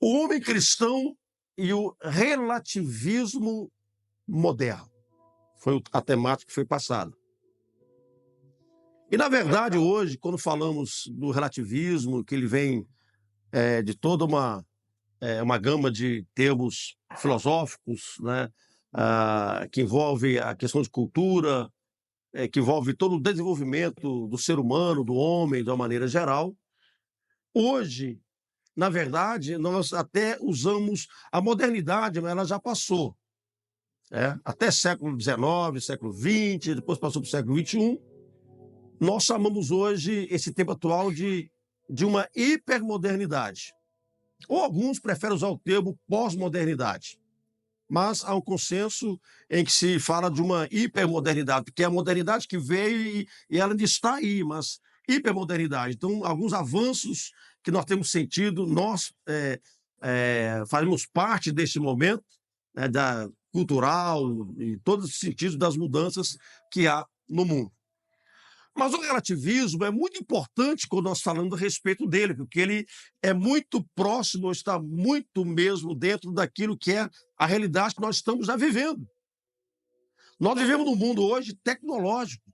O homem cristão e o relativismo moderno. Foi a temática que foi passada. E, na verdade, hoje, quando falamos do relativismo, que ele vem de toda uma gama de termos filosóficos, né, que envolve a questão de cultura, que envolve todo o desenvolvimento do ser humano, do homem, de uma maneira geral. Hoje, na verdade, nós até usamos a modernidade, mas ela já passou. Até século XIX, século XX, depois passou para o século XXI. Nós chamamos hoje esse tempo atual de uma hipermodernidade. Ou alguns preferem usar o termo pós-modernidade. Mas há um consenso em que se fala de uma hipermodernidade, porque é a modernidade que veio e ela ainda está aí, mas hipermodernidade. Então, alguns avanços que nós temos sentido, nós fazemos parte desse momento, né, cultural, em todos os sentidos das mudanças que há no mundo. Mas o relativismo é muito importante quando nós falamos a respeito dele, porque ele é muito próximo, está muito mesmo dentro daquilo que é a realidade que nós estamos já vivendo. Nós vivemos num mundo hoje tecnológico,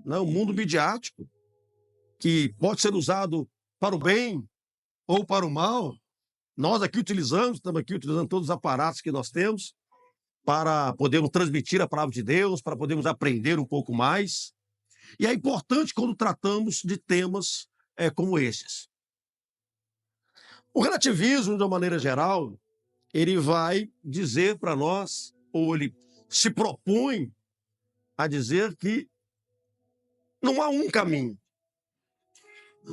né? Um mundo midiático, que pode ser usado para o bem ou para o mal. Nós aqui estamos aqui utilizando todos os aparatos que nós temos para podermos transmitir a palavra de Deus, para podermos aprender um pouco mais. E é importante quando tratamos de temas como esses. O relativismo, de uma maneira geral, ele vai dizer para nós, ou ele se propõe a dizer que não há um caminho,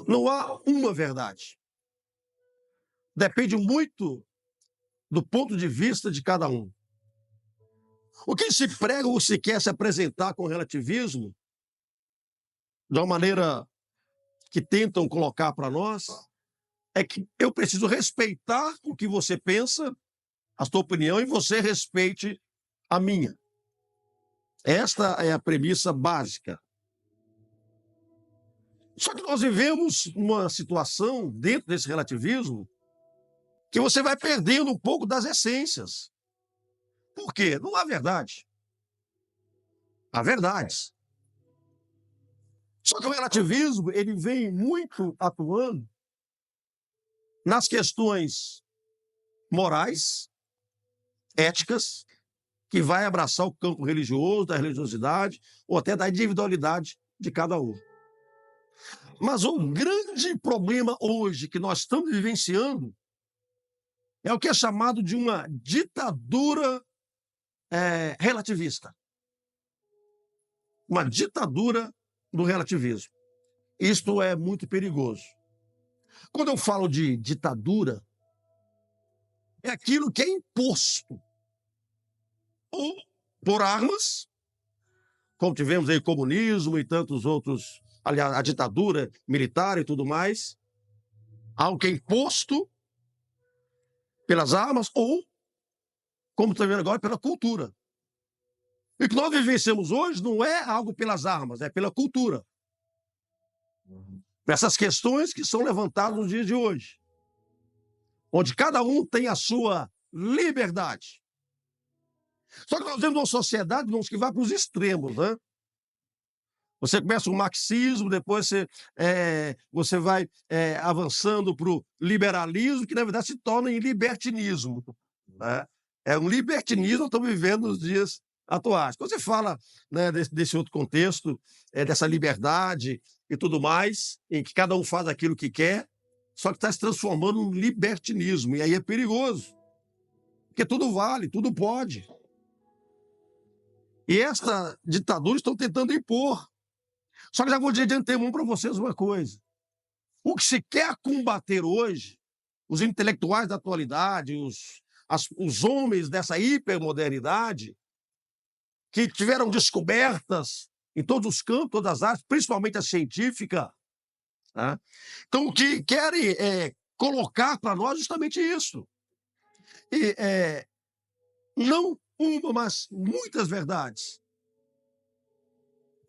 não há uma verdade. Depende muito do ponto de vista de cada um. O que se prega ou se quer se apresentar com relativismo, de uma maneira que tentam colocar para nós, é que eu preciso respeitar o que você pensa, a sua opinião, e você respeite a minha. Esta é a premissa básica. Só que nós vivemos uma situação, dentro desse relativismo, que você vai perdendo um pouco das essências. Por quê? Não há verdade. Há verdades. Só que o relativismo, ele vem muito atuando nas questões morais, éticas, que vai abraçar o campo religioso, da religiosidade, ou até da individualidade de cada um. Mas o grande problema hoje que nós estamos vivenciando é o que é chamado de uma ditadura relativista. Uma ditadura do relativismo. Isto é muito perigoso. Quando eu falo de ditadura, é aquilo que é imposto ou por armas, como tivemos aí o comunismo e tantos outros, aliás, a ditadura militar e tudo mais, algo que é imposto pelas armas ou, como está vendo agora, pela cultura. E o que nós vivenciamos hoje não é algo pelas armas, é pela cultura. Essas questões que são levantadas nos dias de hoje, onde cada um tem a sua liberdade. Só que nós vemos uma sociedade, irmãos, que vai para os extremos, né? Você começa com o marxismo, depois você vai avançando para o liberalismo, que na verdade se torna em libertinismo. Né? É um libertinismo que estamos vivendo nos dias atuais. Quando você fala, né, desse outro contexto, dessa liberdade e tudo mais, em que cada um faz aquilo que quer, só que está se transformando num libertinismo, e aí é perigoso, porque tudo vale, tudo pode. E esta ditadura estão tentando impor. Só que já vou dizer de antemão para vocês uma coisa. O que se quer combater hoje, os intelectuais da atualidade, os homens dessa hipermodernidade, que tiveram descobertas em todos os campos, todas as áreas, principalmente a científica, né? Então, o que querem colocar para nós justamente isso. E não uma, mas muitas verdades.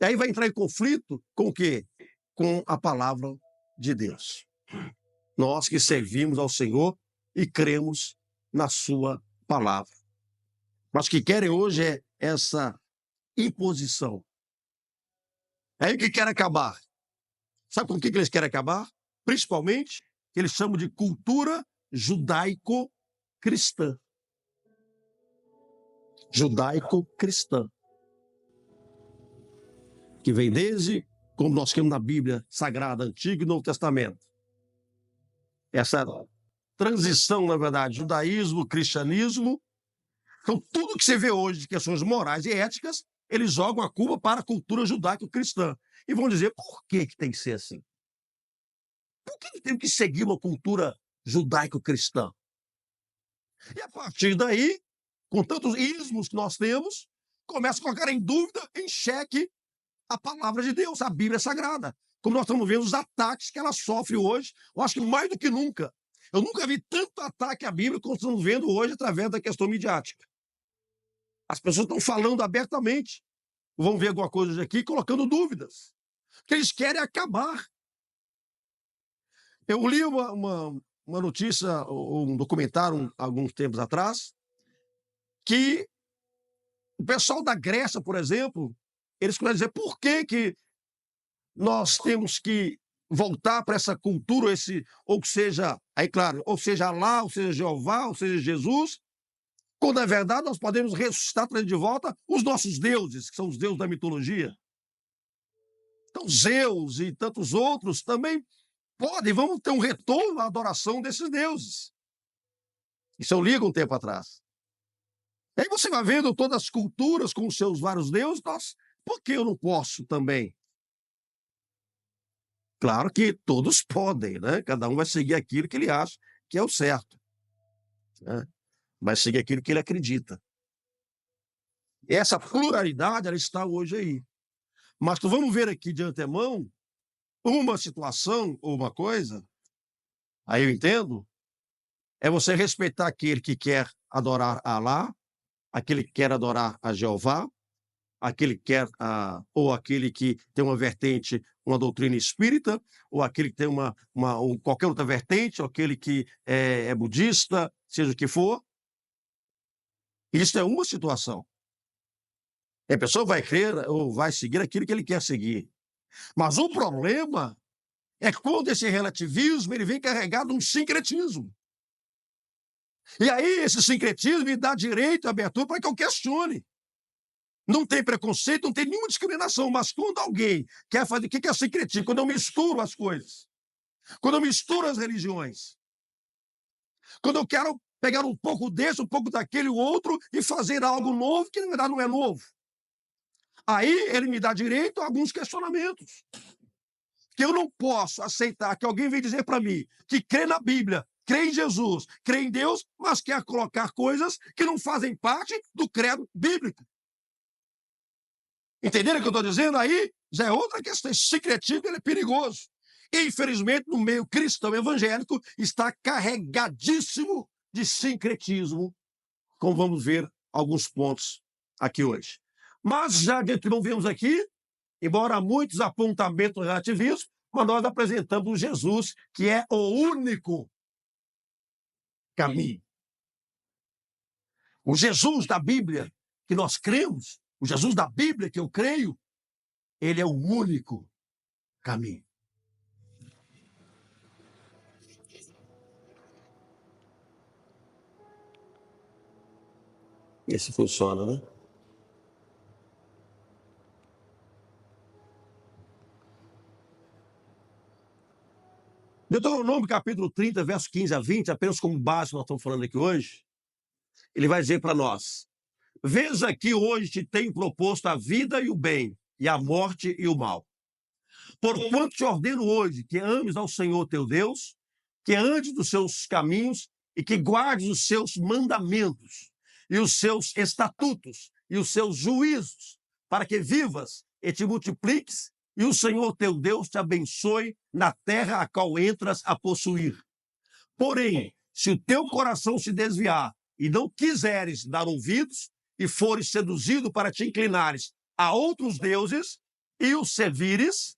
E aí vai entrar em conflito com o quê? Com a palavra de Deus. Nós que servimos ao Senhor e cremos na sua palavra. Mas o que querem hoje é essa imposição. É aí que querem acabar. Sabe com o que eles querem acabar? Principalmente, que eles chamam de cultura judaico-cristã. Judaico-cristã. Que vem desde, como nós temos na Bíblia Sagrada, Antigo e Novo Testamento. Essa transição, na verdade, judaísmo, cristianismo. Então, tudo que você vê hoje de questões morais e éticas, eles jogam a culpa para a cultura judaico-cristã. E vão dizer, por que tem que ser assim? Por que tem que seguir uma cultura judaico-cristã? E a partir daí, com tantos ismos que nós temos, começa a colocar em dúvida, em xeque, a palavra de Deus, a Bíblia Sagrada. Como nós estamos vendo os ataques que ela sofre hoje, eu acho que mais do que nunca. Eu nunca vi tanto ataque à Bíblia como estamos vendo hoje através da questão midiática. As pessoas estão falando abertamente. Vão ver alguma coisa hoje aqui colocando dúvidas. Que eles querem acabar. Eu li uma notícia, um documentário, alguns tempos atrás, que o pessoal da Grécia, por exemplo, eles começam a dizer por que nós temos que voltar para essa cultura, ou seja, aí claro, ou seja Alá, ou seja Jeová, ou seja Jesus, quando na verdade nós podemos ressuscitar, trazer de volta os nossos deuses, que são os deuses da mitologia. Então Zeus e tantos outros também podem, vamos ter um retorno à adoração desses deuses. Isso eu li um tempo atrás. E aí você vai vendo todas as culturas com os seus vários deuses, por que eu não posso também? Claro que todos podem, né? Cada um vai seguir aquilo que ele acha que é o certo, né? Vai seguir aquilo que ele acredita. E essa pluralidade, ela está hoje aí. Mas vamos ver aqui de antemão uma situação ou uma coisa, aí eu entendo, é você respeitar aquele que quer adorar a Alá, aquele que quer adorar a Jeová, aquele que quer, ou aquele que tem uma vertente, uma doutrina espírita, ou aquele que tem ou qualquer outra vertente, ou aquele que é budista, seja o que for. Isso é uma situação. A pessoa vai crer ou vai seguir aquilo que ele quer seguir. Mas o problema é quando esse relativismo ele vem carregado de um sincretismo. E aí esse sincretismo me dá direito e abertura para que eu questione. Não tem preconceito, não tem nenhuma discriminação, mas quando alguém quer fazer, o que é sincretismo? Quando eu misturo as coisas, quando eu misturo as religiões, quando eu quero pegar um pouco desse, um pouco daquele, o outro, e fazer algo novo que na verdade não é novo. Aí ele me dá direito a alguns questionamentos. Que eu não posso aceitar que alguém venha dizer para mim que crê na Bíblia, crê em Jesus, crê em Deus, mas quer colocar coisas que não fazem parte do credo bíblico. Entenderam o que eu estou dizendo? Aí já é outra questão. Esse sincretismo ele é perigoso. E, infelizmente, no meio cristão evangélico, está carregadíssimo de sincretismo, como vamos ver alguns pontos aqui hoje. Mas já de antemão vemos aqui, embora há muitos apontamentos no relativismo, mas nós apresentamos Jesus, que é o único caminho. O Jesus da Bíblia que nós cremos, o Jesus da Bíblia que eu creio, ele é o único caminho. Esse funciona, né? Deuteronômio capítulo 30, verso 15 a 20, apenas como base que nós estamos falando aqui hoje, ele vai dizer para nós: veja que hoje te tenho proposto a vida e o bem, e a morte e o mal. Porquanto te ordeno hoje que ames ao Senhor teu Deus, que andes dos seus caminhos e que guardes os seus mandamentos e os seus estatutos e os seus juízos, para que vivas e te multipliques, e o Senhor teu Deus te abençoe na terra a qual entras a possuir. Porém, se o teu coração se desviar e não quiseres dar ouvidos, e fores seduzido para te inclinares a outros deuses e os servires,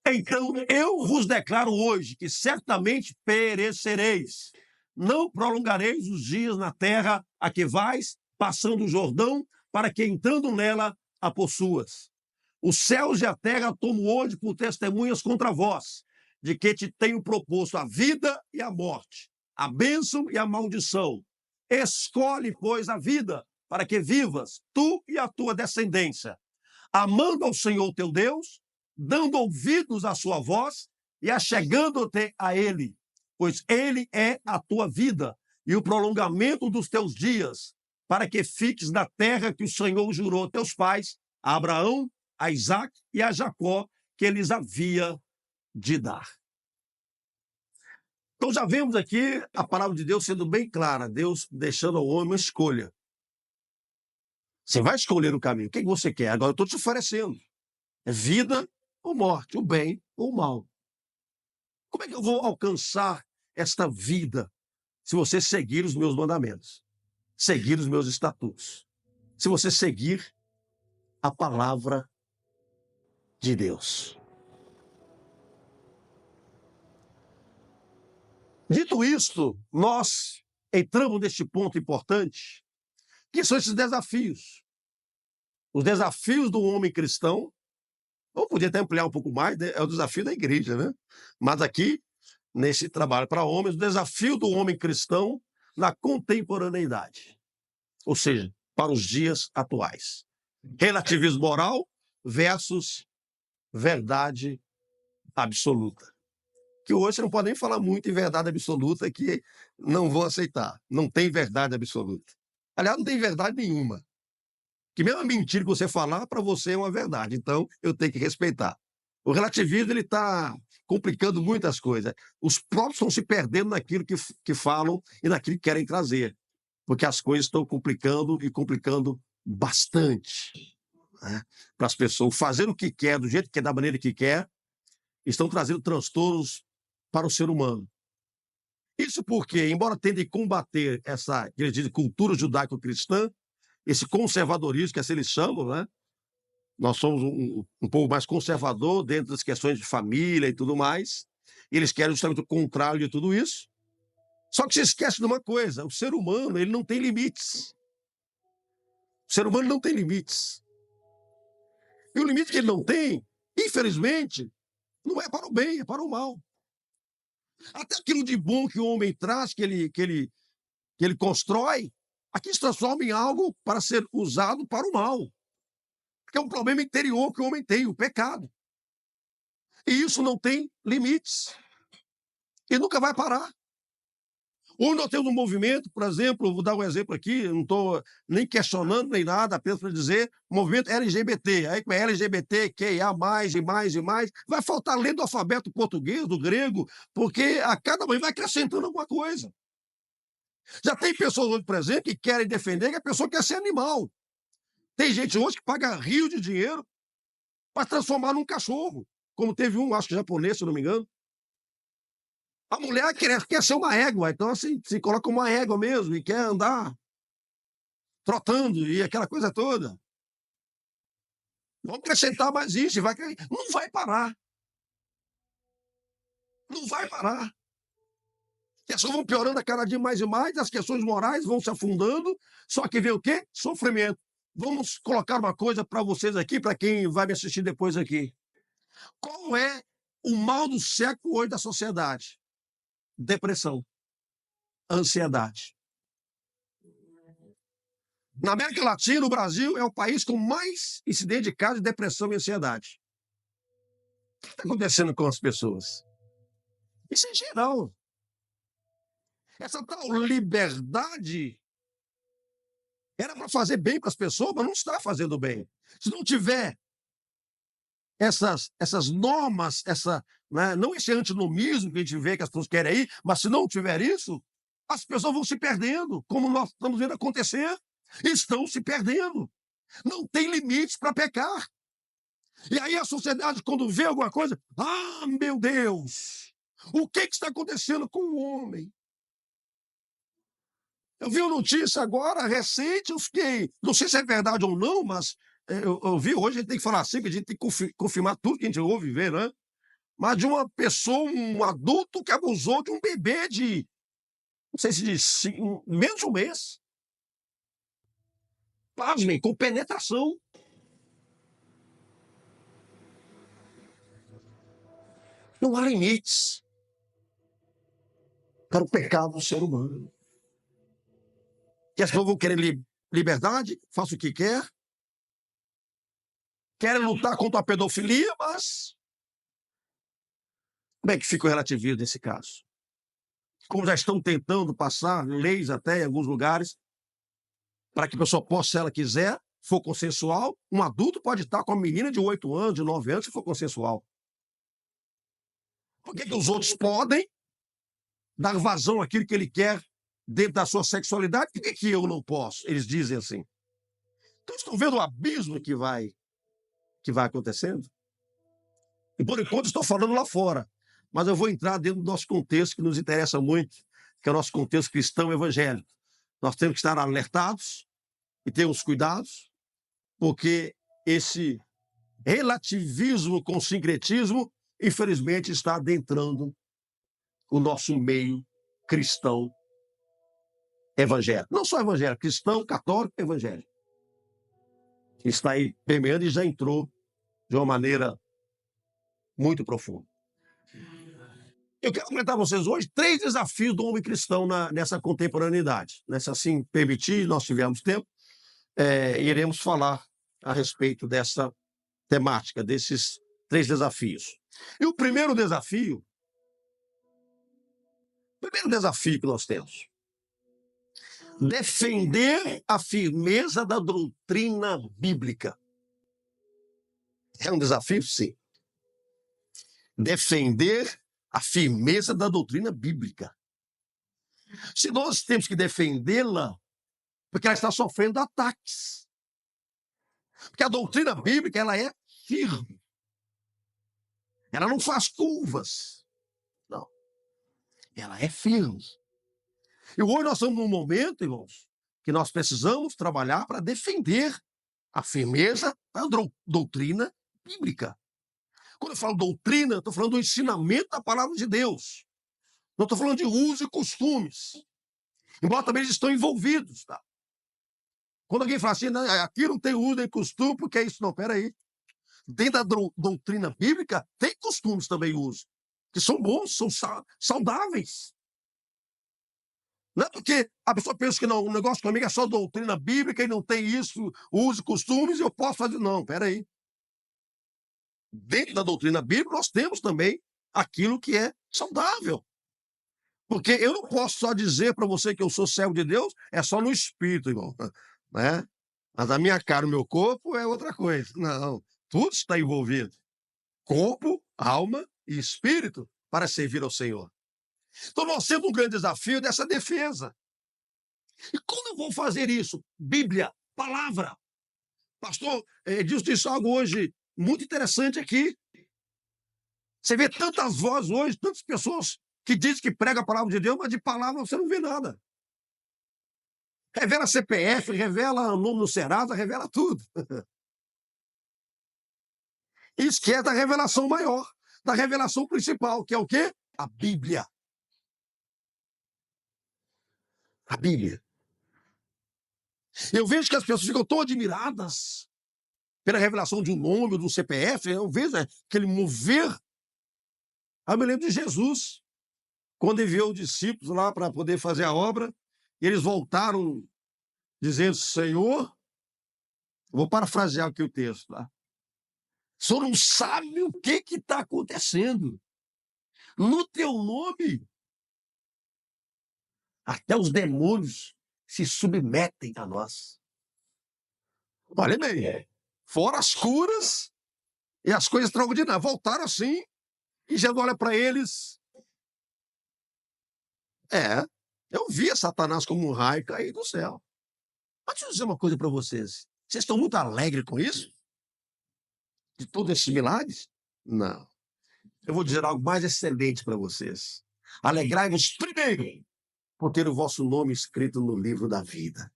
Então eu vos declaro hoje que certamente perecereis. Não prolongareis os dias na terra a que vais, passando o Jordão, para que entrando nela a possuas. Os céus e a terra tomo hoje por testemunhas contra vós, de que te tenho proposto a vida e a morte, a bênção e a maldição. Escolhe, pois, a vida, para que vivas, tu e a tua descendência, amando ao Senhor teu Deus, dando ouvidos à sua voz e achegando-te a ele, pois ele é a tua vida e o prolongamento dos teus dias, para que fiques na terra que o Senhor jurou a teus pais, a Abraão, a Isaac e a Jacó, que eles havia de dar. Então já vemos aqui a palavra de Deus sendo bem clara, Deus deixando ao homem uma escolha. Você vai escolher o caminho, o que você quer? Agora eu estou te oferecendo. É vida ou morte, o bem ou o mal. Como é que eu vou alcançar esta vida se você seguir os meus mandamentos, seguir os meus estatutos, se você seguir a palavra de Deus? Dito isto, nós entramos neste ponto importante, que são esses desafios. Os desafios do homem cristão, ou podia até ampliar um pouco mais, né? É o desafio da igreja, né? Mas aqui, nesse trabalho para homens, o desafio do homem cristão na contemporaneidade, ou seja, para os dias atuais. Relativismo moral versus verdade absoluta. Que hoje você não pode nem falar muito em verdade absoluta, que não vou aceitar. Não tem verdade absoluta. Aliás, não tem verdade nenhuma. Que mesmo a mentira que você falar, para você é uma verdade. Então, eu tenho que respeitar. O relativismo ele está complicando muitas coisas. Os próprios estão se perdendo naquilo que falam e naquilo que querem trazer. Porque as coisas estão complicando e complicando bastante, né? Para as pessoas fazerem o que quer, do jeito que quer, da maneira que quer, estão trazendo transtornos para o ser humano. Isso porque, embora tentem combater essa, eles dizem, cultura judaico-cristã, esse conservadorismo que assim eles chamam, né? Nós somos um povo mais conservador dentro das questões de família e tudo mais. E eles querem justamente o contrário de tudo isso. Só que se esquece de uma coisa, o ser humano ele não tem limites. O ser humano não tem limites. E o limite que ele não tem, infelizmente, não é para o bem, é para o mal. Até aquilo de bom que o homem traz, que ele constrói, aqui se transforma em algo para ser usado para o mal. Porque é um problema interior que o homem tem, o pecado. E isso não tem limites. E nunca vai parar. Hoje nós temos um movimento, por exemplo, vou dar um exemplo aqui, não estou nem questionando nem nada, apenas para dizer, movimento LGBT. Aí com LGBT, QIA, mais e mais e mais, vai faltar ler do alfabeto português, do grego, porque a cada manhã vai acrescentando alguma coisa. Já tem pessoas hoje, por exemplo, que querem defender que a pessoa quer ser animal. Tem gente hoje que paga rio de dinheiro para transformar num cachorro, como teve um, acho que japonês, se não me engano. A mulher quer ser uma égua, então assim, se coloca uma égua mesmo e quer andar trotando e aquela coisa toda. Vamos acrescentar mais isso, não vai parar. Não vai parar. As questões vão piorando a cada dia mais e mais, as questões morais vão se afundando, só que vem o quê? Sofrimento. Vamos colocar uma coisa para vocês aqui, para quem vai me assistir depois aqui. Qual é o mal do século hoje da sociedade? Depressão, ansiedade. Na América Latina, o Brasil é o país com mais incidente de casos de depressão e ansiedade. O que está acontecendo com as pessoas? Isso é geral. Essa tal liberdade era para fazer bem para as pessoas, mas não está fazendo bem. Se não tiver essas normas, né, não esse antinomismo que a gente vê que as pessoas querem aí, mas se não tiver isso, as pessoas vão se perdendo, como nós estamos vendo acontecer. Estão se perdendo. Não tem limites para pecar. E aí a sociedade, quando vê alguma coisa, meu Deus, o que está acontecendo com o homem? Eu vi uma notícia agora, recente, eu fiquei, não sei se é verdade ou não, mas eu vi hoje, a gente tem que falar assim, que a gente tem que confirmar tudo que a gente ouve e vê, né? mas de uma pessoa, um adulto que abusou de um bebê de, não sei se de menos de um mês. Pasmem, com penetração. Não há limites para o pecado do ser humano. E as pessoas vão querer liberdade, faça o que quer, querem lutar contra a pedofilia, mas como é que fica o relativismo nesse caso? Como já estão tentando passar leis até em alguns lugares, para que a pessoa possa, se ela quiser, for consensual, um adulto pode estar com uma menina de 8 anos, de 9 anos, se for consensual. Por que os outros podem dar vazão àquilo que ele quer dentro da sua sexualidade? Por que eu não posso? Eles dizem assim. Então, estão vendo o abismo que vai acontecendo? E por enquanto estou falando lá fora, mas eu vou entrar dentro do nosso contexto que nos interessa muito, que é o nosso contexto cristão evangélico. Nós temos que estar alertados e ter os cuidados, porque esse relativismo com sincretismo, infelizmente, está adentrando o nosso meio cristão evangélico. Não só evangélico, cristão, católico, evangélico. Está aí permeando e já entrou de uma maneira muito profunda. Eu quero comentar com vocês hoje 3 desafios do homem cristão nessa contemporaneidade. Se assim permitir, nós tivermos tempo, iremos falar a respeito dessa temática, desses 3 desafios. E o primeiro desafio que nós temos, defender a firmeza da doutrina bíblica. É um desafio, sim. Defender a firmeza da doutrina bíblica. Se nós temos que defendê-la, porque ela está sofrendo ataques. Porque a doutrina bíblica, ela é firme. Ela não faz curvas. Não. Ela é firme. E hoje nós estamos num momento, irmãos, que nós precisamos trabalhar para defender a firmeza da doutrina bíblica. Quando eu falo doutrina, eu estou falando do ensinamento da palavra de Deus. Não estou falando de uso e costumes. Embora também eles estão envolvidos, tá? Quando alguém fala assim, não, aqui não tem uso nem costume, porque é isso? Não, peraí. Dentro da doutrina bíblica, tem costumes também uso, que são bons, são saudáveis. Não é porque a pessoa pensa que não, o negócio comigo é só doutrina bíblica e não tem isso, uso e costumes, e eu posso fazer. Não, peraí. Dentro da doutrina bíblica, nós temos também aquilo que é saudável. Porque eu não posso só dizer para você que eu sou servo de Deus, é só no espírito, irmão. Né? Mas a minha cara, o meu corpo é outra coisa. Não, tudo está envolvido. Corpo, alma e espírito para servir ao Senhor. Então nós temos um grande desafio dessa defesa. E como eu vou fazer isso? Bíblia, palavra. Pastor, disse algo hoje muito interessante aqui. Você vê tantas vozes hoje, tantas pessoas que dizem que pregam a palavra de Deus, mas de palavra você não vê nada. Revela CPF, revela nome no Serasa, revela tudo. E esquece da revelação maior, da revelação principal, que é o quê? A Bíblia. A Bíblia. Eu vejo que as pessoas ficam tão admiradas pela revelação de um nome, de um CPF, eu vejo aquele mover. Eu me lembro de Jesus, quando enviou os discípulos lá para poder fazer a obra, e eles voltaram dizendo, Senhor, vou parafrasear aqui o texto, tá? O senhor não sabe o que está acontecendo. No teu nome, até os demônios se submetem a nós. Olha bem, fora as curas e as coisas extraordinárias. Voltaram assim, e Jesus olha para eles. Eu via Satanás como um raio cair do céu. Mas deixa eu dizer uma coisa para vocês. Vocês estão muito alegres com isso? De todos esses milagres? Não. Eu vou dizer algo mais excelente para vocês. Alegrai-vos primeiro por ter o vosso nome escrito no livro da vida.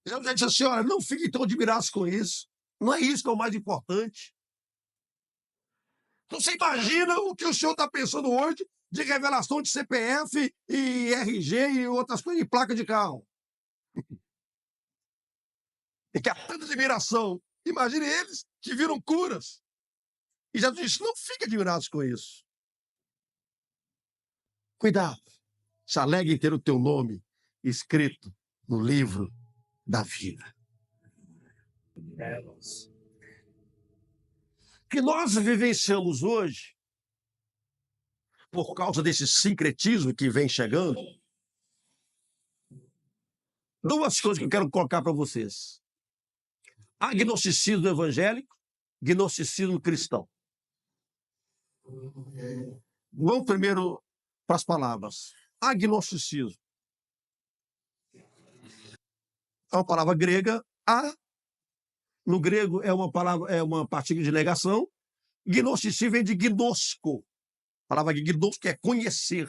Jesus disse assim, olha, não fiquem tão admirados com isso. Não é isso que é o mais importante. Então você imagina o que o senhor está pensando hoje de revelação de CPF e RG e outras coisas, e placa de carro. E que há tanta admiração. Imagine eles que viram curas. E Jesus disse, não fique admirados com isso. Cuidado. Se alegre em ter o teu nome escrito no livro da vida. Que nós vivenciamos hoje, por causa desse sincretismo que vem chegando, duas coisas que eu quero colocar para vocês. Agnosticismo evangélico, gnosticismo cristão. Vamos primeiro para as palavras. Agnosticismo. É uma palavra grega. No grego é uma palavra, é uma partícula de negação. Gnosticismo vem de gnosco. A palavra gnosco é conhecer,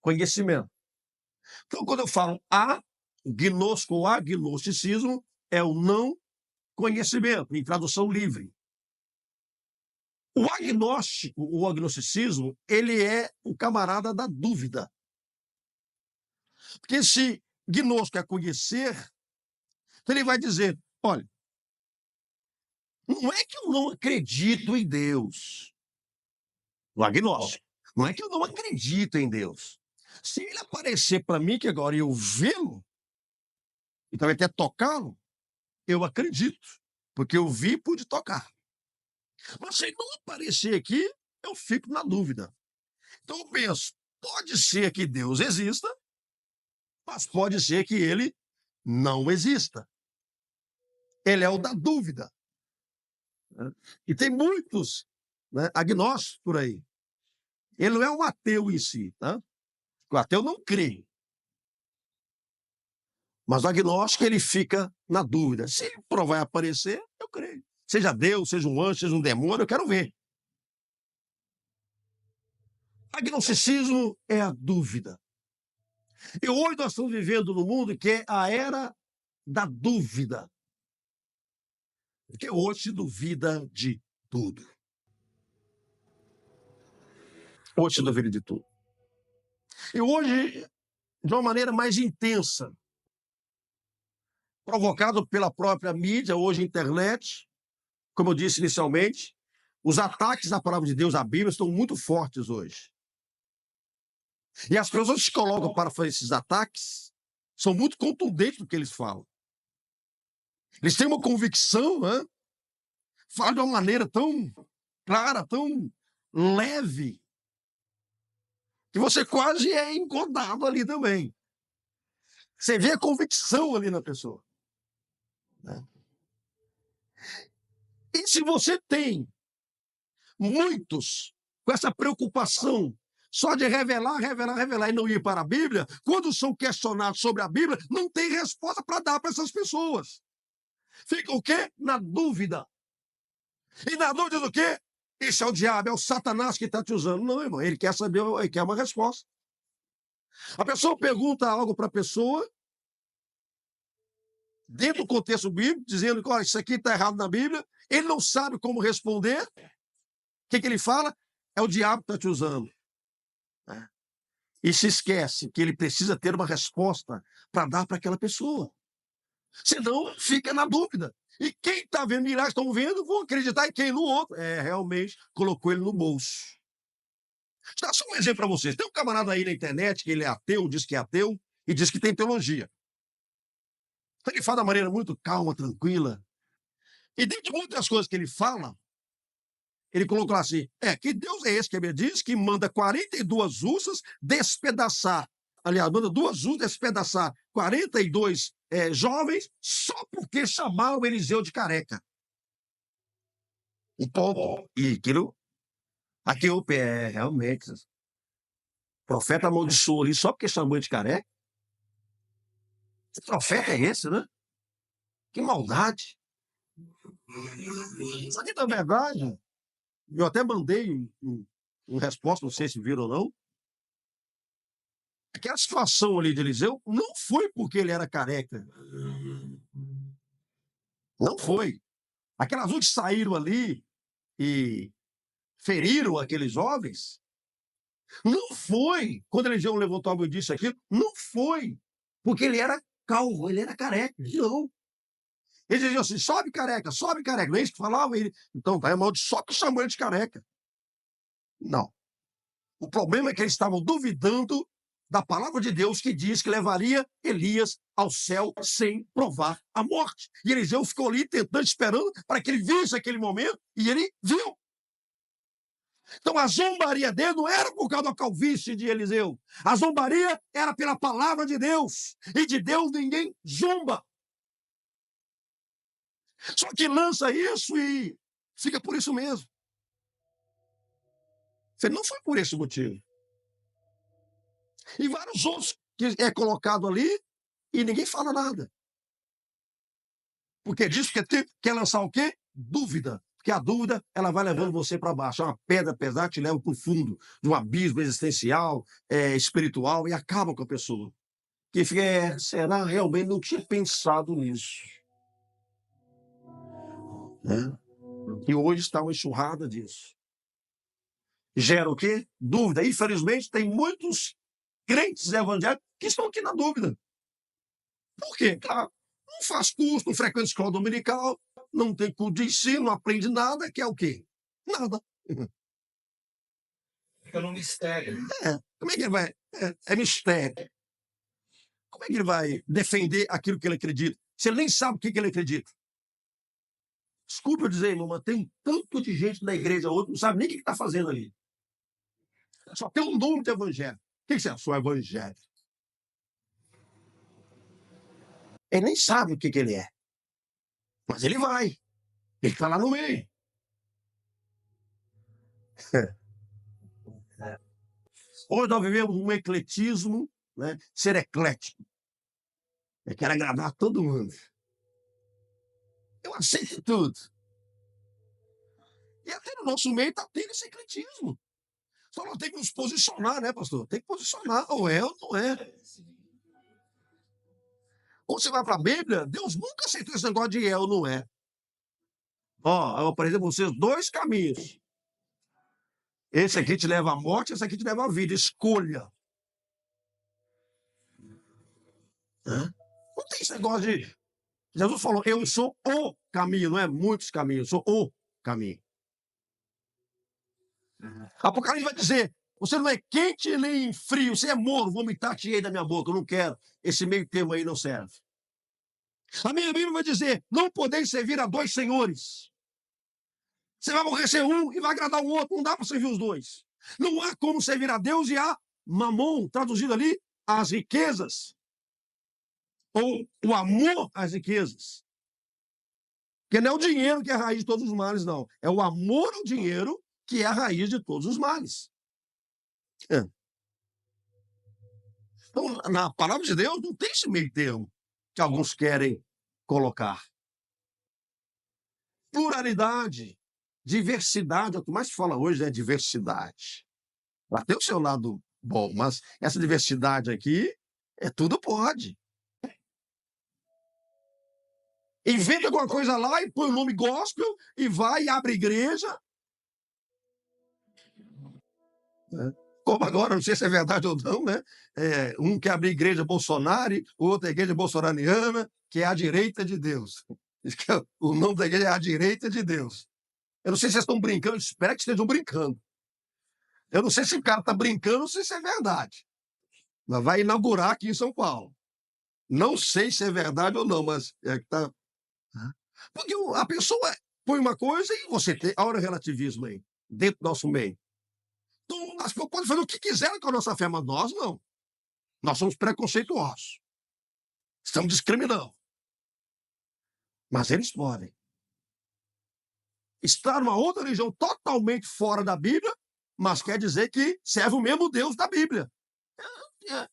conhecimento. Então, quando eu falo gnosco ou agnosticismo, é o não conhecimento, em tradução livre. O agnóstico, o agnosticismo, ele é o camarada da dúvida. Porque se gnosco é conhecer, então ele vai dizer, olha, não é que eu não acredito em Deus. O agnóstico. Não é que eu não acredito em Deus. Se ele aparecer para mim, que agora eu vê-lo, e também até tocá-lo, eu acredito. Porque eu vi e pude tocar. Mas se ele não aparecer aqui, eu fico na dúvida. Então eu penso, pode ser que Deus exista, mas pode ser que ele não exista. Ele é o da dúvida. E tem muitos, né, agnósticos por aí. Ele não é um ateu em si, tá? O ateu não crê. Mas o agnóstico, ele fica na dúvida. Se ele provar aparecer, eu creio. Seja Deus, seja um anjo, seja um demônio, eu quero ver. Agnosticismo é a dúvida. E hoje nós estamos vivendo num mundo que é a era da dúvida. Porque hoje se duvida de tudo. Hoje se duvida de tudo. E hoje, de uma maneira mais intensa, provocado pela própria mídia, hoje internet, como eu disse inicialmente, os ataques à palavra de Deus, à Bíblia, estão muito fortes hoje. E as pessoas que se colocam para fazer esses ataques são muito contundentes no que eles falam. Eles têm uma convicção, né? Falam de uma maneira tão clara, tão leve, que você quase é engodado ali também. Você vê a convicção ali na pessoa. Né? E se você tem muitos com essa preocupação só de revelar e não ir para a Bíblia, quando são questionados sobre a Bíblia, não tem resposta para dar para essas pessoas. Fica o quê? Na dúvida. E na dúvida do quê? Esse é o diabo, é o Satanás que está te usando. Não, irmão, ele quer saber, ele quer uma resposta. A pessoa pergunta algo para a pessoa, dentro do contexto bíblico, dizendo que olha, isso aqui está errado na Bíblia, ele não sabe como responder. O que ele fala? É o diabo que está te usando. E se esquece que ele precisa ter uma resposta para dar para aquela pessoa. Senão, fica na dúvida. E quem está vendo milagres, estão vendo, vão acreditar em quem? No outro. Realmente, colocou ele no bolso. Vou dar só um exemplo para vocês. Tem um camarada aí na internet que ele é ateu, diz que é ateu, e diz que tem teologia. Então ele fala da maneira muito calma, tranquila. E dentre muitas coisas que ele fala, ele colocou assim, que Deus é esse que ele diz que manda 42 ursas despedaçar. Aliás, manda 2 ursas despedaçar 42 jovens só porque chamaram o Eliseu de careca. E ponto. E aqui o pé, realmente. O profeta amaldiçoou ali só porque chamou ele de careca. Que profeta é esse, né? Que maldade. Isso aqui, na verdade, eu até mandei uma resposta, não sei se viram ou não. Aquela situação ali de Eliseu não foi porque ele era careca. Não foi. Aquelas que saíram ali e feriram aqueles jovens, não foi, quando Eliseu levantou a mão e disse aquilo, não foi, porque ele era calvo, ele era careca, não. Eles diziam assim, sobe careca, não é isso que falava? Ele, então vai amaldiçoar que chamou ele de careca. Não. O problema é que eles estavam duvidando da palavra de Deus que diz que levaria Elias ao céu sem provar a morte. E Eliseu ficou ali tentando, esperando para que ele visse aquele momento, e ele viu. Então a zombaria dele não era por causa da calvície de Eliseu. A zombaria era pela palavra de Deus. E de Deus ninguém zomba. Só que lança isso e fica por isso mesmo. Você não foi por esse motivo. E vários outros que é colocado ali e ninguém fala nada. Porque diz que quer lançar o quê? Dúvida. Porque a dúvida, ela vai levando você para baixo. É uma pedra pesada que te leva para o fundo de um abismo existencial, espiritual, e acaba com a pessoa. Que fica, será? Realmente não tinha pensado nisso. Né? E hoje está uma enxurrada disso. Gera o quê? Dúvida. Infelizmente, tem muitos crentes evangélicos que estão aqui na dúvida. Por quê? Claro, não faz curso, não frequenta escola dominical, não tem curso de ensino, não aprende nada, quer o quê? Nada. Fica no mistério. Como é que ele vai? É mistério. Como é que ele vai defender aquilo que ele acredita? Se ele nem sabe o que ele acredita. Desculpa eu dizer, irmão, mas tem um tanto de gente na igreja hoje que não sabe nem o que está fazendo ali. Só tem um nome de evangelho. O que você é? Eu sou evangélico. Ele nem sabe o que ele é. Mas ele vai. Ele está lá no meio. Hoje nós vivemos um ecletismo, né? Ser eclético. Eu quero agradar todo mundo. Eu aceito tudo. E até no nosso meio está tendo esse ecletismo. Só não tem que nos posicionar, né, pastor? Tem que posicionar, ou é ou não é. Quando você vai para a Bíblia, Deus nunca aceitou esse negócio de é ou não é. Ó, eu apresento para vocês dois caminhos. Esse aqui te leva à morte, esse aqui te leva à vida. Escolha. Não tem esse negócio de... Jesus falou, eu sou o caminho, não é muitos caminhos, eu sou o caminho. Apocalipse vai dizer, você não é quente nem frio, você é morno, vomitar-te-ei da minha boca, eu não quero. Esse meio termo aí não serve. A minha Bíblia vai dizer, não podeis servir a dois senhores. Você vai aborrecer um e vai agradar o outro, não dá para servir os dois. Não há como servir a Deus e a mamon, traduzido ali, as riquezas. Ou o amor às riquezas. Porque não é o dinheiro que é a raiz de todos os males, não. É o amor ao dinheiro que é a raiz de todos os males. Então, na palavra de Deus, não tem esse meio termo que alguns querem colocar. Pluralidade, diversidade, é o que mais se fala hoje é diversidade. Ela tem o seu lado bom, mas essa diversidade aqui, tudo pode. Inventa alguma coisa lá e põe o nome gospel e vai e abre igreja. Como agora, não sei se é verdade ou não, né? Um quer abrir igreja Bolsonaro, o outro é igreja bolsonariana, que é a direita de Deus. O nome da igreja é a direita de Deus. Eu não sei se vocês estão brincando, eu espero que estejam brincando. Eu não sei se o cara está brincando, não sei se é verdade. Mas vai inaugurar aqui em São Paulo. Não sei se é verdade ou não, mas é que tá. Porque a pessoa põe uma coisa e você tem. Olha o relativismo aí, dentro do nosso meio. Então, as pessoas podem fazer o que quiserem com a nossa fé, mas nós não. Nós somos preconceituosos. Estamos discriminando. Mas eles podem. Estar numa outra religião totalmente fora da Bíblia, mas quer dizer que serve o mesmo Deus da Bíblia.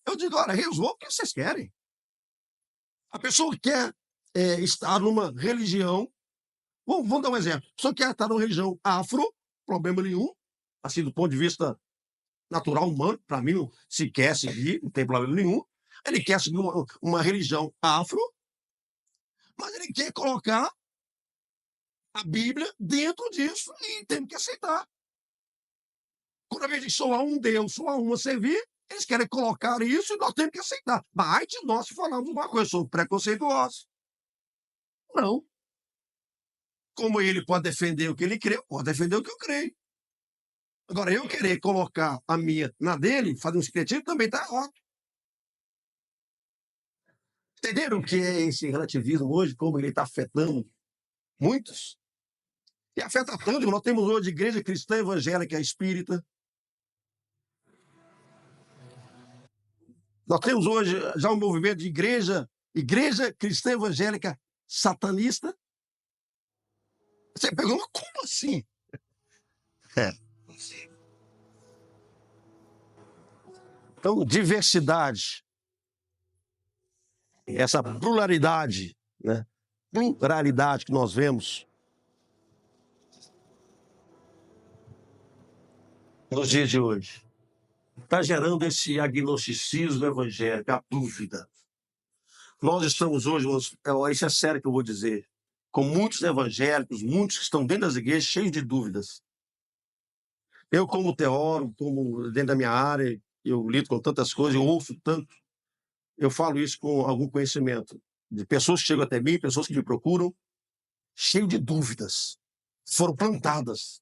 Eu digo, olha, resolva o que vocês querem. A pessoa quer estar numa religião. Vamos dar um exemplo. A pessoa quer estar numa religião afro, problema nenhum, assim, do ponto de vista natural, humano, para mim não se quer seguir, não tem problema nenhum. Ele quer seguir uma religião afro, mas ele quer colocar a Bíblia dentro disso e tem que aceitar. Quando a gente diz só há um Deus, só há um a servir, eles querem colocar isso e nós temos que aceitar. Mas ai de nós se falarmos uma coisa sobre preconceituosos. Não. Como ele pode defender o que ele crê, eu posso defender o que eu creio. Agora, eu querer colocar a minha na dele, fazer um esqueletismo, também está errado. Entenderam o que é esse relativismo hoje, como ele está afetando muitos? E afeta tanto que nós temos hoje igreja cristã evangélica espírita. Nós temos hoje já um movimento de igreja cristã evangélica satanista. Você pergunta, como assim? É. Então, diversidade, essa pluralidade, né? Pluralidade que nós vemos nos dias de hoje, está gerando esse agnosticismo evangélico, a dúvida. Nós estamos hoje, isso é sério que eu vou dizer, com muitos evangélicos, muitos que estão dentro das igrejas, cheios de dúvidas. Eu, como teólogo, como dentro da minha área, eu lido com tantas coisas, eu ouço tanto, eu falo isso com algum conhecimento, de pessoas que chegam até mim, pessoas que me procuram, cheio de dúvidas, foram plantadas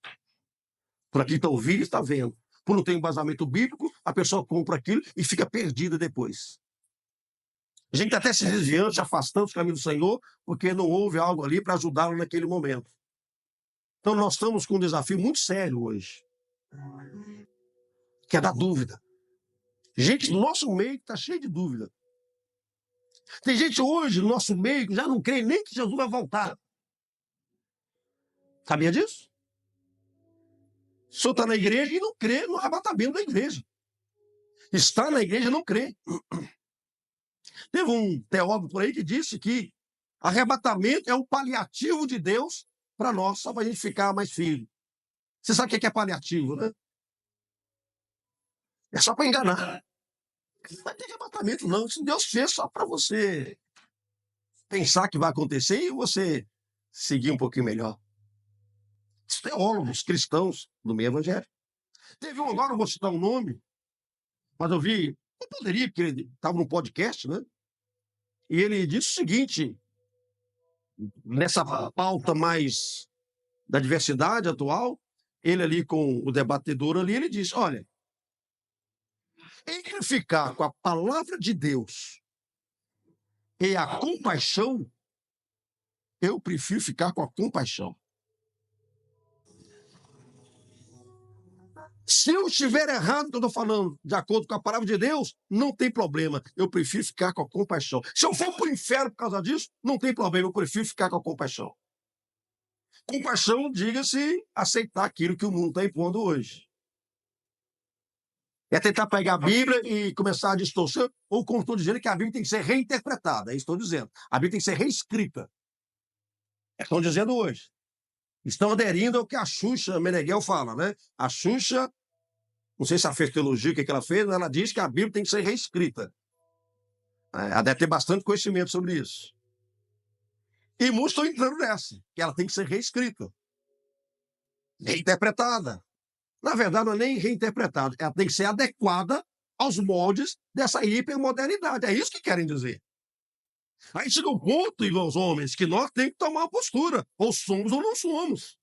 por aquilo que está ouvindo e está vendo. Por não ter embasamento bíblico, a pessoa compra aquilo e fica perdida depois. A gente está até se desviando, se afastando do caminho do Senhor, porque não houve algo ali para ajudá-lo naquele momento. Então, nós estamos com um desafio muito sério hoje, que é da dúvida. Gente do nosso meio está cheio de dúvida. Tem gente hoje no nosso meio que já não crê nem que Jesus vai voltar. Sabia disso? O senhor está na igreja e não crê no arrebatamento da igreja. Está na igreja e não crê. Teve um teólogo por aí que disse que arrebatamento é um paliativo de Deus para nós, só para a gente ficar mais firme. Você sabe o que é paliativo, né? É só para enganar. Não vai ter arrebatamento, não. Isso Deus fez só para você pensar que vai acontecer e você seguir um pouquinho melhor. Os teólogos cristãos do meio evangélico. Teve um, agora eu vou citar um nome, mas eu poderia, porque ele estava num podcast, né? E ele disse o seguinte, nessa pauta mais da diversidade atual, ele ali com o debatedor ali, ele disse, olha, entre ficar com a palavra de Deus e a compaixão, eu prefiro ficar com a compaixão. Se eu estiver errado no que eu estou falando, de acordo com a palavra de Deus, não tem problema. Eu prefiro ficar com a compaixão. Se eu for para o inferno por causa disso, não tem problema. Eu prefiro ficar com a compaixão. Compaixão, diga-se, aceitar aquilo que o mundo está impondo hoje. É tentar pegar a Bíblia e começar a distorcer, ou como estou dizendo, que a Bíblia tem que ser reinterpretada. É isso que estou dizendo. A Bíblia tem que ser reescrita. É o que estão dizendo hoje. Estão aderindo ao que a Xuxa Meneghel fala, né? A Xuxa, não sei se ela fez teologia, o que ela fez, mas ela diz que a Bíblia tem que ser reescrita. Ela deve ter bastante conhecimento sobre isso. E muitos estão entrando nessa, que ela tem que ser reescrita, reinterpretada. Na verdade, não é nem reinterpretada, ela tem que ser adequada aos moldes dessa hipermodernidade. É isso que querem dizer. Aí chega um ponto, irmãos homens, que nós temos que tomar uma postura. Ou somos ou não somos.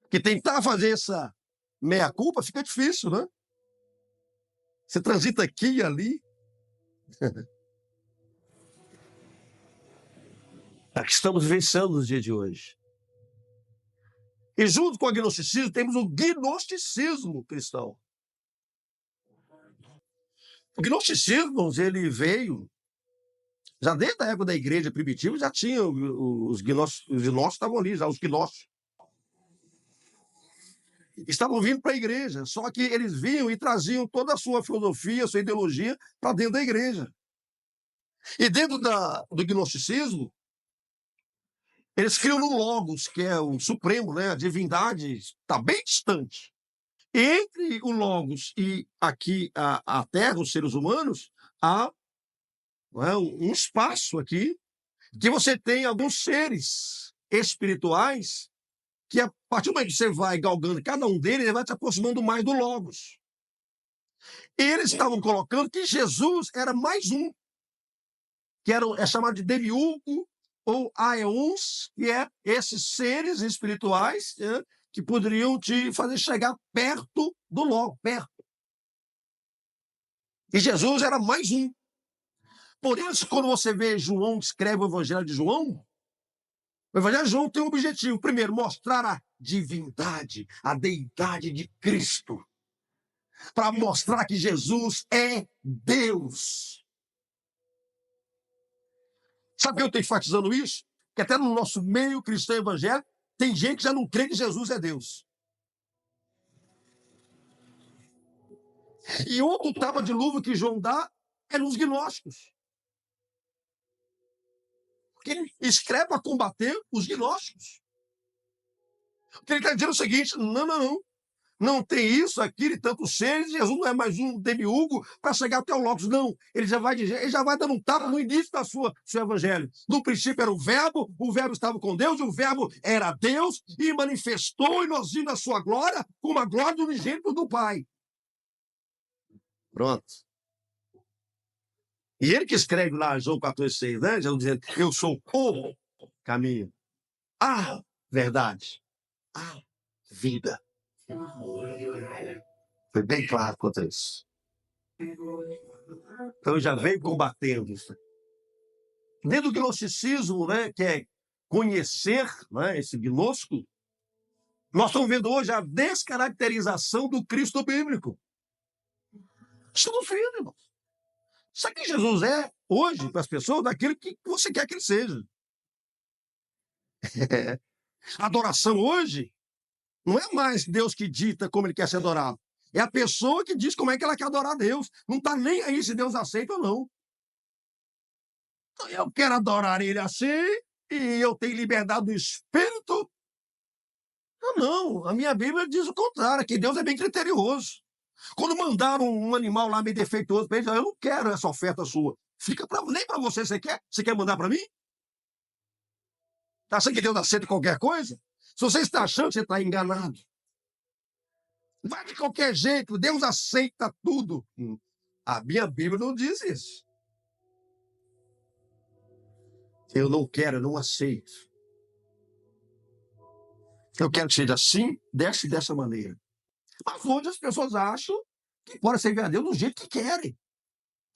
Que tentar fazer essa meia-culpa fica difícil, né? Você transita aqui e ali. É que estamos vivenciando nos dias de hoje. E junto com o agnosticismo, temos o gnosticismo cristão. O gnosticismo, ele veio, já desde a época da igreja primitiva, já tinha os gnósticos estavam ali, já os gnósticos. Estavam vindo para a igreja, só que eles vinham e traziam toda a sua filosofia, a sua ideologia para dentro da igreja. E dentro do gnosticismo, eles criam no Logos, que é o Supremo, né? A divindade está bem distante. Entre o Logos e aqui a Terra, os seres humanos, há um espaço aqui que você tem alguns seres espirituais que a partir do momento que você vai galgando cada um deles, ele vai te aproximando mais do Logos. E eles estavam colocando que Jesus era mais um, que é chamado de demiurgo ou aeons, que é esses seres espirituais, né, que poderiam te fazer chegar perto do Logos, perto. E Jesus era mais um. Por isso, quando você vê João escreve o Evangelho de João, o Evangelho de João tem um objetivo. Primeiro, mostrar a divindade, a deidade de Cristo. Para mostrar que Jesus é Deus. Sabe por que eu estou enfatizando isso? Que até no nosso meio cristão evangélico, tem gente que já não crê que Jesus é Deus. E outro tapa de luva que João dá é nos gnósticos. Porque ele escreve para combater os gnósticos. Porque ele está dizendo o seguinte: não. Não tem isso, aquilo e tantos seres, Jesus não é mais um demiurgo para chegar até o Logos, não. Ele já vai dizer, ele já vai dando um tapa no início da seu evangelho. No princípio era o verbo estava com Deus, e o verbo era Deus, e manifestou, e nós vimos a sua glória como a glória do unigênito do Pai. Pronto. E ele que escreve lá, João 14,6, né? Jesus dizendo, eu sou o caminho, a verdade, a vida. Foi bem claro quanto a isso. Então já veio combatendo isso. Dentro do gnosticismo, né, que é conhecer, né, esse gnóstico, nós estamos vendo hoje a descaracterização do Cristo bíblico. Estamos vendo, irmão. Sabe que Jesus é, hoje, para as pessoas, daquilo que você quer que ele seja. A adoração hoje não é mais Deus que dita como ele quer ser adorado. É a pessoa que diz como é que ela quer adorar a Deus. Não está nem aí se Deus aceita ou não. Eu quero adorar ele assim, e eu tenho liberdade do espírito. Não, a minha Bíblia diz o contrário, que Deus é bem criterioso. Quando mandaram um animal lá meio defeituoso para ele, eu não quero essa oferta sua. Nem para você quer? Você quer mandar para mim? Está achando que Deus aceita qualquer coisa? Se você está achando, você está enganado. Vai de qualquer jeito, Deus aceita tudo. A minha Bíblia não diz isso. Eu não quero, eu não aceito. Eu quero que seja assim, dessa maneira. Mas hoje as pessoas acham que pode servir a Deus do jeito que querem.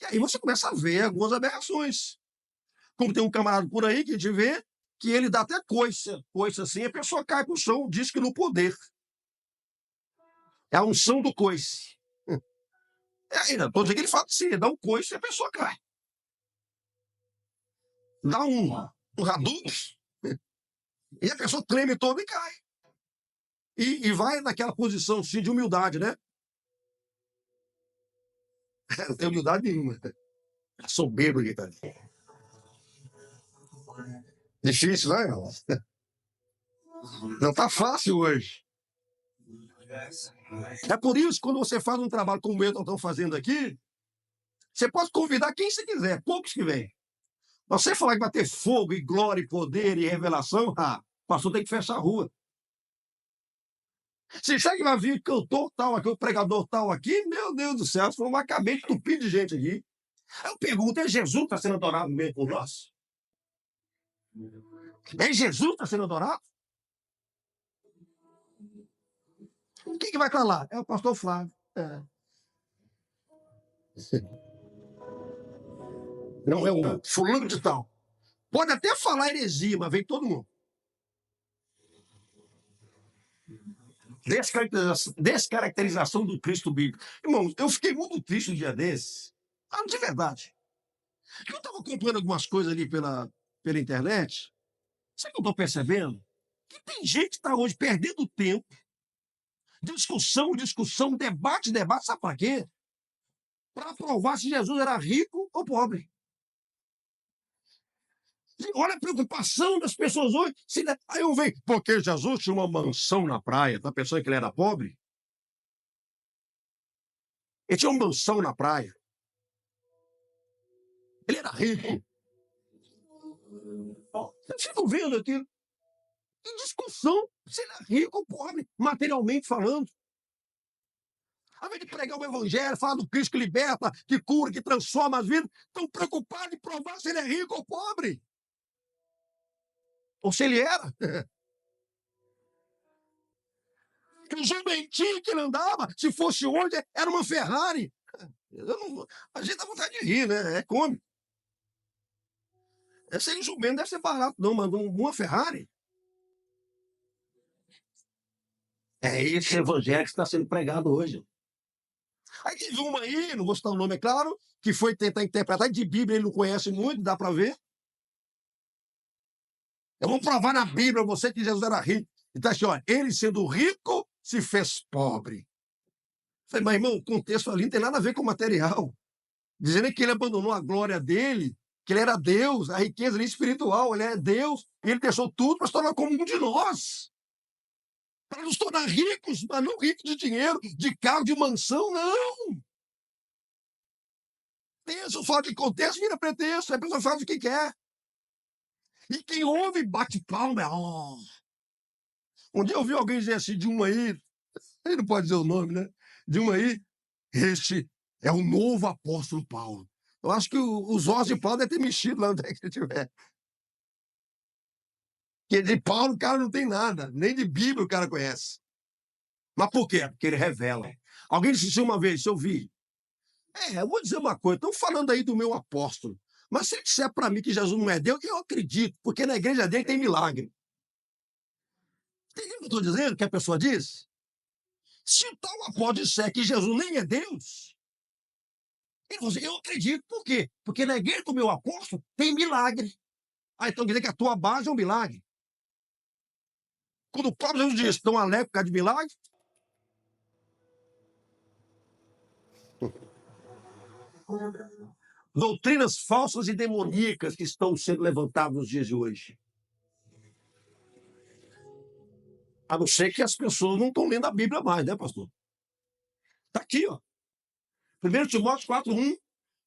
E aí você começa a ver algumas aberrações. Como tem um camarada por aí que a gente vê que ele dá até coice assim, a pessoa cai para o chão, diz que no poder. É a unção do coice. Estou dizendo que ele fala assim, dá um coice e a pessoa cai. Dá um Hadouken e a pessoa treme toda e cai. E vai naquela posição assim, de humildade, né? Não tem humildade nenhuma. É soberbo que tá ali. Difícil, né? Não tá fácil hoje. É por isso que quando você faz um trabalho como eu estou fazendo aqui, você pode convidar quem você quiser, poucos que vêm. Você falar que vai ter fogo e glória e poder e revelação, o pastor tem que fechar a rua. Se chega que vai vir cantor tal aqui, o pregador tal aqui, meu Deus do céu, vai acabar entupido de gente aqui. Aí eu pergunto, é Jesus que está sendo adorado mesmo por nós? É Jesus que está sendo adorado? Quem que vai estar lá? É o pastor Flávio. Não é o fulano de tal. Pode até falar heresia, mas vem todo mundo. Descaracterização do Cristo bíblico. Irmãos, eu fiquei muito triste um dia desses. De verdade. Eu estava acompanhando algumas coisas ali pela internet. Sabe o que eu estou percebendo? Que tem gente que está hoje perdendo tempo. Discussão, debate, sabe para quê? Para provar se Jesus era rico ou pobre. Olha a preocupação das pessoas hoje. Aí eu vejo, porque Jesus tinha uma mansão na praia, está pensando que ele era pobre? Ele tinha uma mansão na praia. Ele era rico. Vocês estão vendo aquilo? em discussão se ele é rico ou pobre, materialmente falando. Ao invés de pregar o evangelho, falar do Cristo que liberta, que cura, que transforma as vidas, estão preocupados em provar se ele é rico ou pobre. Ou se ele era. Que o jumentinho que ele andava, se fosse hoje, era uma Ferrari. A gente dá vontade de rir, né? É cômico. Esse aí, jumento deve ser barato, não, mas uma Ferrari. É esse evangelho que está sendo pregado hoje. Aí teve uma aí, não vou citar o nome, é claro, que foi tentar interpretar, de Bíblia ele não conhece muito, dá para ver. Eu vou provar na Bíblia você que Jesus era rico. Então, assim, olha, ele sendo rico, se fez pobre. Falei, mas irmão, o contexto ali não tem nada a ver com o material. Dizendo que ele abandonou a glória dele, que ele era Deus, a riqueza ali espiritual, ele é Deus, e ele deixou tudo para se tornar como um de nós. Para nos tornar ricos, mas não ricos de dinheiro, de carro, de mansão, não. Texto fora de contexto, vira pretexto, a pessoa faz o que quer. E quem ouve, bate palma. Oh. Um dia eu ouvi alguém dizer assim, de uma aí, ele não pode dizer o nome, né? De uma aí, este é o novo apóstolo Paulo. Eu acho que os ossos de Paulo devem ter mexido lá onde é que ele estiver. Porque de Paulo o cara não tem nada, nem de Bíblia o cara conhece. Mas por quê? Porque ele revela. Alguém disse uma vez, se eu vi. Eu vou dizer uma coisa, estão falando aí do meu apóstolo. Mas se ele disser para mim que Jesus não é Deus, eu acredito, porque na igreja dele tem milagre. Entendeu o que eu estou dizendo? Que a pessoa diz? Se o tal apóstolo disser que Jesus nem é Deus, ele vai dizer, eu acredito. Por quê? Porque na igreja do meu apóstolo tem milagre. Então quer dizer que a tua base é um milagre. Quando o próprio Jesus diz, estão alegres por causa de milagre, doutrinas falsas e demoníacas que estão sendo levantadas nos dias de hoje. A não ser que as pessoas não estão lendo a Bíblia mais, né, pastor? Está aqui, ó. 1 Timóteo 4:1.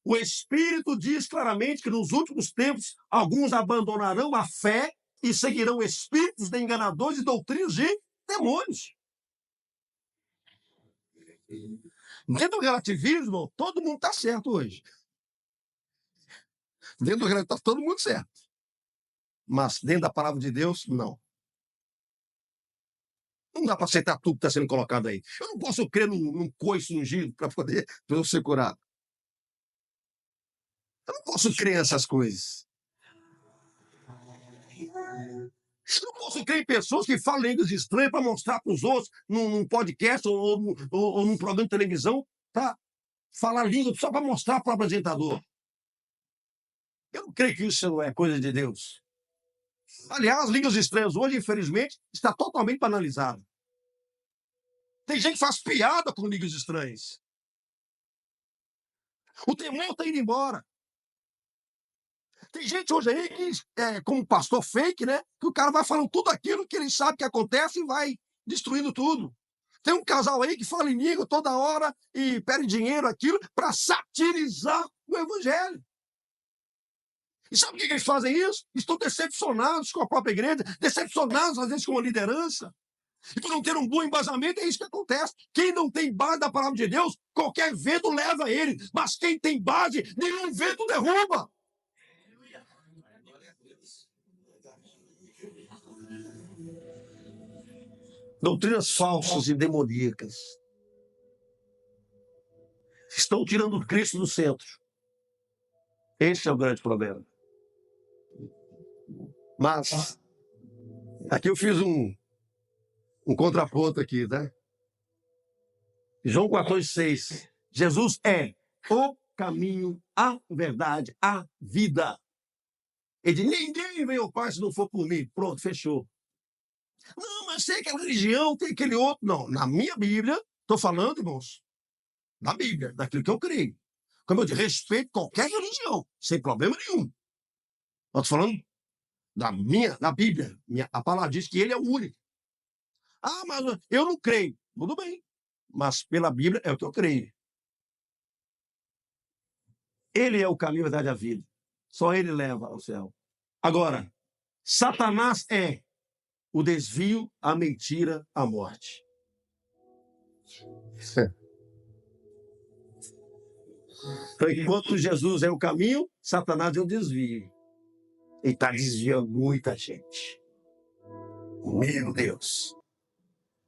O Espírito diz claramente que nos últimos tempos alguns abandonarão a fé e seguirão espíritos de enganadores e doutrinas de demônios. Dentro do relativismo, todo mundo está certo hoje. Dentro do relativismo, está todo mundo certo. Mas dentro da palavra de Deus, não. Não dá para aceitar tudo que está sendo colocado aí. Eu não posso crer num coice ungido para poder eu ser curado. Eu não posso crer nessas coisas. Eu não posso crer em pessoas que falam línguas estranhas para mostrar para os outros num podcast ou num programa de televisão para falar língua só para mostrar para o apresentador. Eu não creio que isso é coisa de Deus. Aliás, línguas estranhas hoje, infelizmente, está totalmente banalizado. Tem gente que faz piada com línguas estranhas. O temor está indo embora. Tem gente hoje aí que, como pastor fake, né? Que o cara vai falando tudo aquilo que ele sabe que acontece e vai destruindo tudo. Tem um casal aí que fala em língua toda hora e pede dinheiro, aquilo, para satirizar o evangelho. E sabe por que eles fazem isso? Estão decepcionados com a própria igreja, decepcionados às vezes com a liderança. E por não ter um bom embasamento, é isso que acontece. Quem não tem base da palavra de Deus, qualquer vento leva ele. Mas quem tem base, nenhum vento derruba. Doutrinas falsas e demoníacas estão tirando o Cristo do centro. Esse é o grande problema. Mas, aqui eu fiz um contraponto aqui, né? João 14:6. Jesus é o caminho, a verdade, a vida. Ele diz, ninguém vem ao Pai se não for por mim. Pronto, fechou. Não, mas tem aquela religião, tem aquele outro. Não, na minha Bíblia, estou falando, irmãos, na Bíblia, daquilo que eu creio. Como eu disse, respeito qualquer religião, sem problema nenhum. Estou falando da Bíblia. A palavra diz que ele é o único. Ah, mas eu não creio. Tudo bem. Mas pela Bíblia é o que eu creio. Ele é o caminho, a verdade e a vida. Só ele leva ao céu. Agora, Satanás é o desvio, a mentira, a morte. Então, enquanto Jesus é o caminho, Satanás é o desvio. Ele está desviando muita gente. Meu Deus.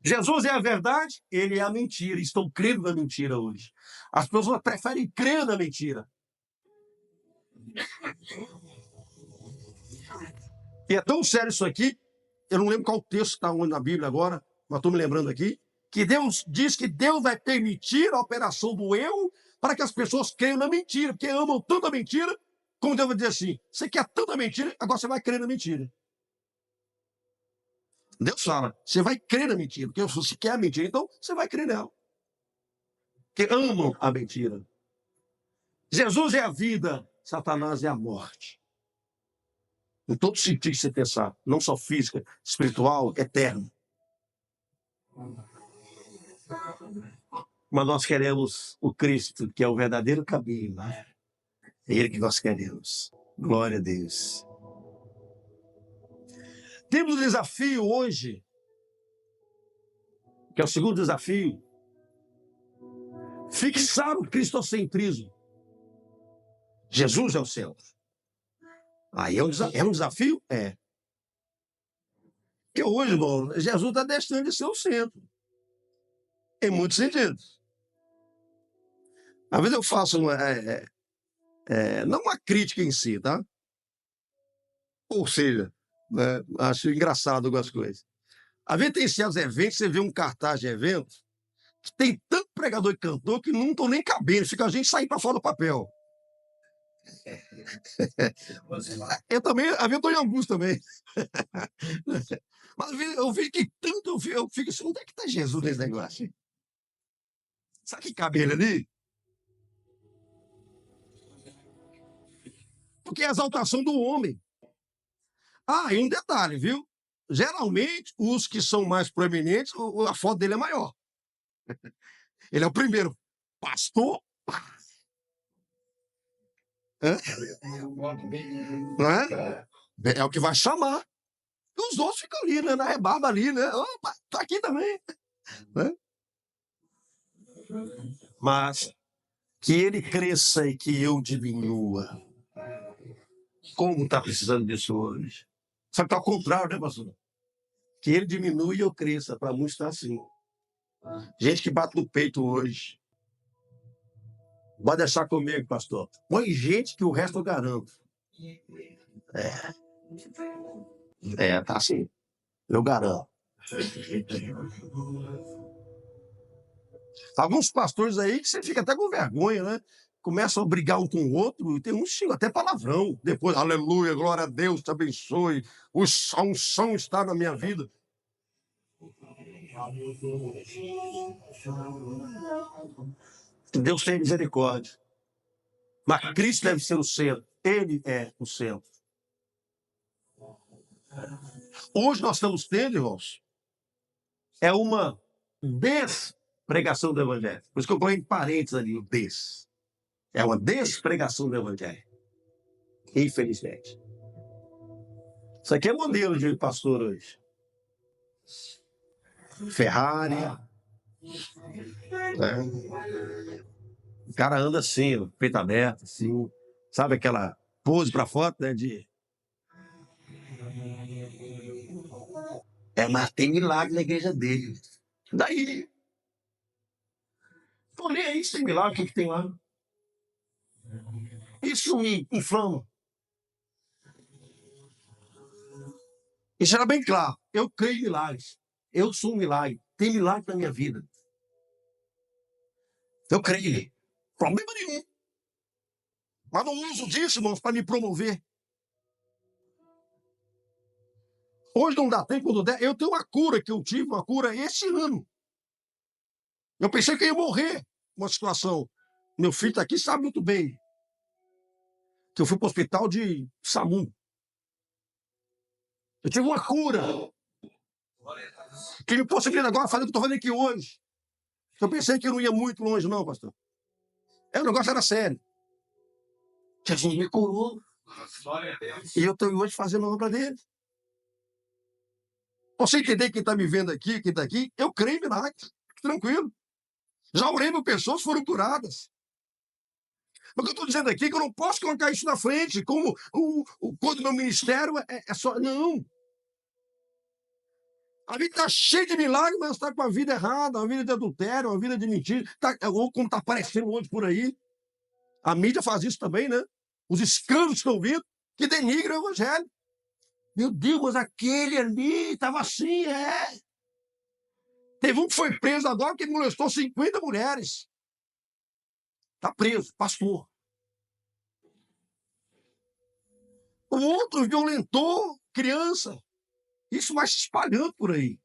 Jesus é a verdade, ele é a mentira. Estão crendo na mentira hoje. As pessoas preferem crer na mentira. E é tão sério isso aqui, eu não lembro qual texto está na Bíblia agora, mas estou me lembrando aqui, que Deus diz que Deus vai permitir a operação do erro para que as pessoas creiam na mentira, porque amam tanto a mentira, como Deus vai dizer assim, você quer tanta mentira, agora você vai crer na mentira. Deus fala, você vai crer na mentira, porque se você quer a mentira, então você vai crer nela. Porque amam a mentira. Jesus é a vida, Satanás é a morte. Em todo sentido que você pensar, não só física, espiritual, eterno. Mas nós queremos o Cristo, que é o verdadeiro caminho. É Ele que nós queremos. Glória a Deus. Temos um desafio hoje, que é o segundo desafio, fixar o cristocentrismo. Jesus é o centro. Aí é um desafio? É. Porque hoje, irmão, Jesus está deixando de ser o centro. Em muitos sentidos. Às vezes eu faço não uma crítica em si, tá? Ou seja, né, acho engraçado algumas coisas. Às vezes tem certos eventos, você vê um cartaz de evento, que tem tanto pregador e cantor que não estão nem cabendo, fica a gente sair para fora do papel. Eu também, às vezes eu estou em alguns também. Mas eu vejo que tanto, eu fico assim, onde é que está Jesus nesse negócio? Sabe que cabe ele ali? Porque é a exaltação do homem. Ah, e um detalhe, viu? Geralmente, os que são mais proeminentes, a foto dele é maior. Ele é o primeiro. Pastor. Não é? É o que vai chamar. E os outros ficam ali, né? Na rebarba ali, né? Opa, tá aqui também. Né? Mas que ele cresça e que eu diminua. Como está precisando disso hoje? Só que está ao contrário, né, pastor? Que ele diminua e eu cresça. Para muitos está assim. Gente que bate no peito hoje. Pode deixar comigo, pastor. Põe gente que o resto eu garanto. Tá assim. Eu garanto. Alguns pastores aí que você fica até com vergonha, né? Começam a brigar um com o outro, e tem uns xingam até palavrão. Depois, aleluia, glória a Deus, te abençoe. A unção está na minha vida. Deus tem misericórdia. Mas Cristo deve ser o centro. Ele é o centro. Hoje nós estamos tendo, irmãos, é uma despregação do Evangelho. Por isso que eu ponho em parênteses ali o des. É uma despregação do Evangelho. Infelizmente. Isso aqui é modelo de pastor hoje. Ferrari. Né? O cara anda assim, peito aberto, assim. Sabe aquela pose para foto, né? Mas tem milagre na igreja dele. Daí. Tô nem aí sem milagre, o que tem lá? Isso me inflama. Isso era bem claro. Eu creio em milagres. Eu sou um milagre. Tem milagre na minha vida. Eu creio. Problema nenhum. Mas não uso disso, irmãos, para me promover. Hoje não dá tempo, quando der. Eu tenho uma cura que eu tive, uma cura esse ano. Eu pensei que eu ia morrer numa situação. Meu filho está aqui, sabe muito bem. Que eu fui para o hospital de SAMU. Eu tive uma cura. Que me possibilita agora fazer o que estou fazendo aqui hoje. Eu pensei que eu não ia muito longe, não, pastor. O negócio era sério. Jesus me curou. E eu estou hoje fazendo a obra dele. Você entender quem está me vendo aqui, quem está aqui, eu creio em milagre, tranquilo. Já orei por pessoas que foram curadas. Mas o que eu estou dizendo aqui é que eu não posso colocar isso na frente, como quando meu ministério é só. Não. A vida está cheia de milagres, mas está com a vida errada, uma vida de adultério, uma vida de mentira. Ou como está aparecendo hoje por aí. A mídia faz isso também, né? Os escândalos estão vindo que denigram o evangelho. Meu Deus, mas aquele ali estava assim, é. Teve um que foi preso agora porque molestou 50 mulheres. Está preso, pastor. O outro violentou criança. Isso vai se espalhando por aí.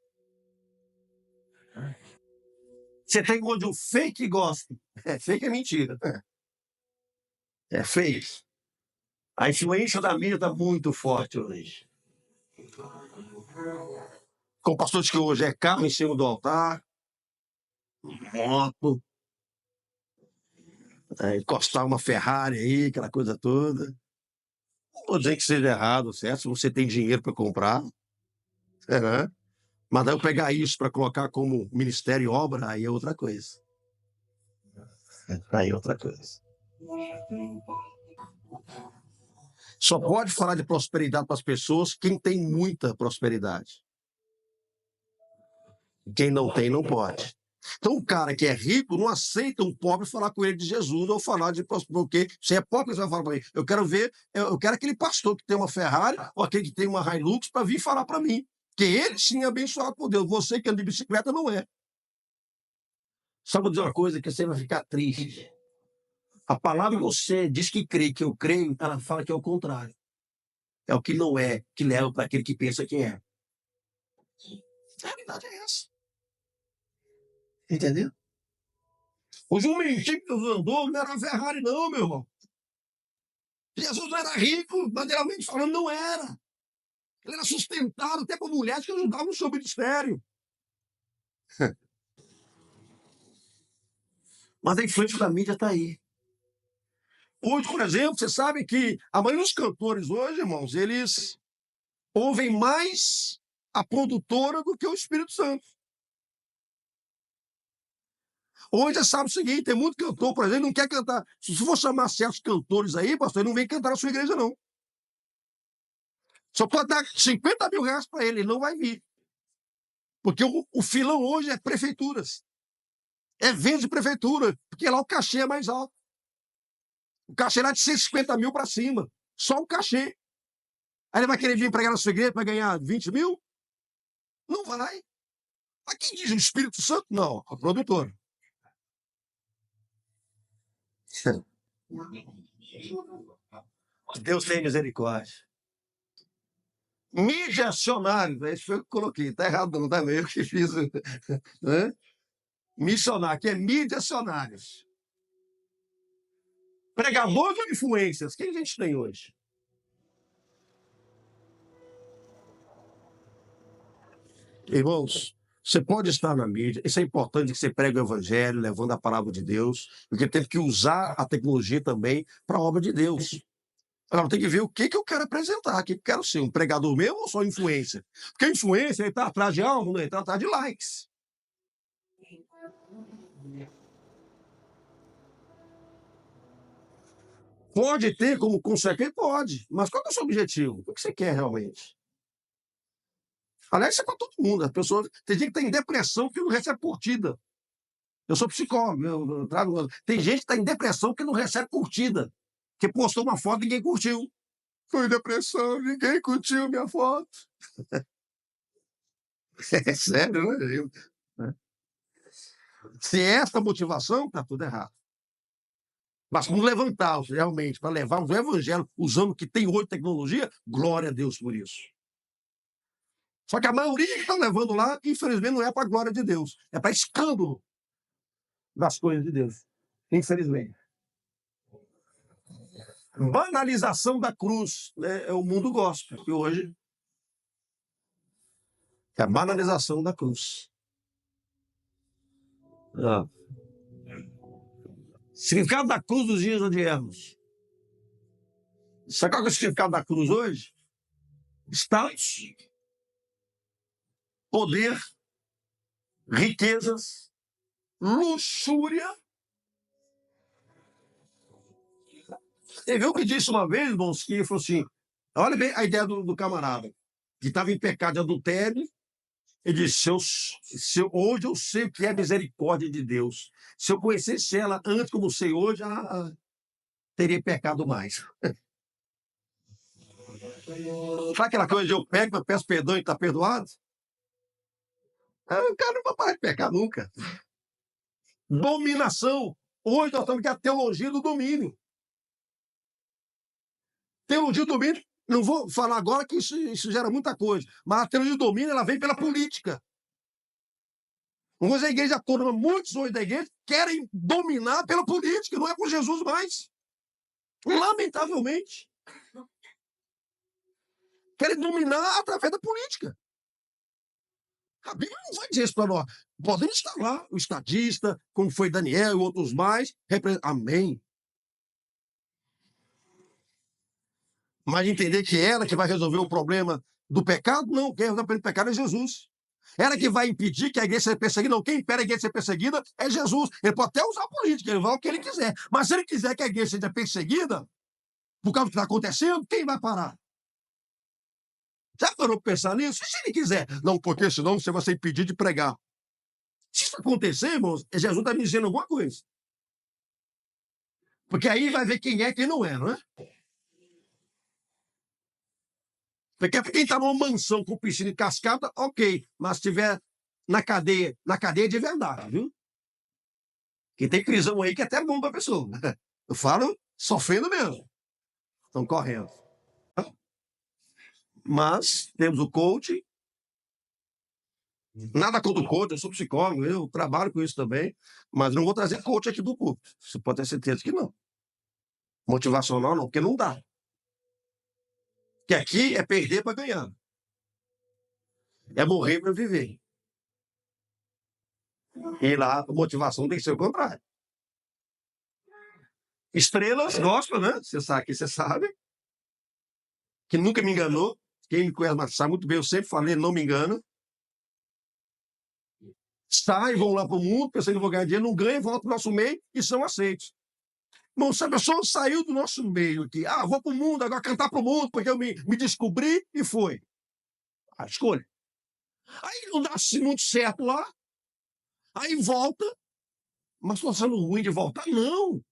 Você tem onde o fake gosta. Fake é mentira. É fake. A influência da mídia está muito forte hoje. Com pastores que hoje é carro em cima do altar, moto, encostar uma Ferrari aí, aquela coisa toda. Não vou dizer que seja errado, certo? Se você tem dinheiro para comprar, né? Mas daí eu pegar isso para colocar como ministério e obra, aí é outra coisa. Aí é outra coisa. Só pode falar de prosperidade para as pessoas quem tem muita prosperidade. Quem não tem, não pode. Então, o cara que é rico não aceita um pobre falar com ele de Jesus ou falar de prosperidade. Porque se é pobre, você vai falar para ele. Eu quero ver, eu quero aquele pastor que tem uma Ferrari ou aquele que tem uma Hilux para vir falar para mim. Que ele sim é abençoado por Deus. Você que anda de bicicleta não é. Só vou dizer uma coisa que você vai ficar triste. A palavra que você diz que crê, que eu creio, ela fala que é o contrário. É o que não é, que leva para aquele que pensa que é. A realidade é essa. Entendeu? Hoje um mendigo que andou não era uma Ferrari, não, meu irmão. Jesus não era rico, materialmente falando, não era. Ele era sustentado até por mulheres que ajudavam no seu ministério. Mas a influência da mídia está aí. Hoje, por exemplo, você sabe que a maioria dos cantores hoje, irmãos, eles ouvem mais a produtora do que o Espírito Santo. Hoje você sabe o seguinte, tem muito cantor, por exemplo, não quer cantar. Se for chamar certos cantores aí, pastor, ele não vem cantar na sua igreja, não. Só pode dar 50 mil reais para ele não vai vir. Porque o filão hoje é prefeituras. É venda de prefeitura, porque lá o cachê é mais alto. O cachê lá é de 150 mil para cima. Só o cachê. Aí ele vai querer vir pregar na sua igreja para ganhar 20 mil? Não vai. Mas quem diz o Espírito Santo? Não, a produtora. Deus tem misericórdia. Missionário, esse foi o que eu coloquei. Está errado, não, tá? Eu que fiz. Né? Missionário, que é missionários. Pregadores ou influências? Quem a gente tem hoje? Irmãos, você pode estar na mídia, isso é importante que você pregue o evangelho, levando a palavra de Deus, porque tem que usar a tecnologia também para a obra de Deus. Agora tem que ver o que eu quero apresentar, o que eu quero ser, um pregador mesmo ou só influência? Porque a influência está atrás de algo, né? Ele está atrás de likes. Pode ter como consequência? Pode, mas qual é o seu objetivo? O que você quer realmente? Aliás, isso é para todo mundo. As pessoas, tem gente que está em depressão porque não recebe curtida. Eu sou psicólogo, eu trago. Tem gente que está em depressão porque não recebe curtida. Que postou uma foto e ninguém curtiu. Estou em depressão, ninguém curtiu minha foto. É sério, né? Se é essa motivação, está tudo errado. Mas vamos levantar realmente, para levar o evangelho usando o que tem hoje tecnologia, glória a Deus por isso. Só que a maioria que está levando lá, infelizmente, não é para a glória de Deus, é para escândalo das coisas de Deus. Infelizmente. Banalização da cruz, né? É o mundo gospel, que hoje é a banalização da cruz. Ah. Significado da cruz dos dias onde éramos. Sabe qual é o significado da cruz hoje? Status. poder, riquezas, luxúria. Você viu o que disse uma vez, irmãos, que ele falou assim, olha bem a ideia do camarada, que estava em pecado de adultério. Ele disse, hoje eu sei o que é a misericórdia de Deus. Se eu conhecesse ela antes como sei hoje, teria pecado mais. Sabe aquela coisa de eu pego, eu peço perdão e está perdoado? O cara não vai parar de pecar nunca. Dominação. Hoje nós estamos com a teologia do domínio. Teologia do domínio, não vou falar agora que isso gera muita coisa, mas a teologia do domínio ela vem pela política. Hoje a igreja toda, muitos hoje da igreja querem dominar pela política, não é por Jesus mais. Lamentavelmente. Querem dominar através da política. A Bíblia não vai dizer isso para nós. Podemos estar lá, o estadista, como foi Daniel e outros mais. Amém. Mas entender que ela que vai resolver o problema do pecado, não. Quem resolve o pecado é Jesus. Ela que vai impedir que a igreja seja perseguida, não. Quem impede a igreja ser perseguida é Jesus. Ele pode até usar a política, ele vai o que ele quiser. Mas se ele quiser que a igreja seja perseguida, por causa do que está acontecendo, quem vai parar? Já parou para pensar nisso? E se ele quiser? Não, porque senão você vai ser impedido de pregar. Se isso acontecer, irmãos, Jesus está me dizendo alguma coisa. Porque aí vai ver quem é e quem não é, não é? Porque quem está numa mansão com piscina e cascata, ok. Mas se estiver na cadeia de verdade, viu? Que tem prisão aí que é até bom para a pessoa. Eu falo sofrendo mesmo. Estão correndo. Mas temos o coach. Nada contra o coach, eu sou psicólogo, eu trabalho com isso também. Mas não vou trazer coach aqui do púlpito. Você pode ter certeza que não. Motivacional não, porque não dá. Que aqui é perder para ganhar. É morrer para viver. E lá a motivação tem que ser o contrário. Estrelas, gospel, né? Você sabe. Que nunca me enganou. Quem me conhece sabe muito bem, eu sempre falei, não me engano. Saem, vão lá para o mundo, pensando que vão ganhar dinheiro, não ganham, voltam para o nosso meio e são aceitos. Bom, se a pessoa saiu do nosso meio aqui, vou para o mundo, agora cantar para o mundo, porque eu me descobri e foi. A escolha. Aí não dá muito certo lá, aí volta, mas estou sendo ruim de voltar? Não.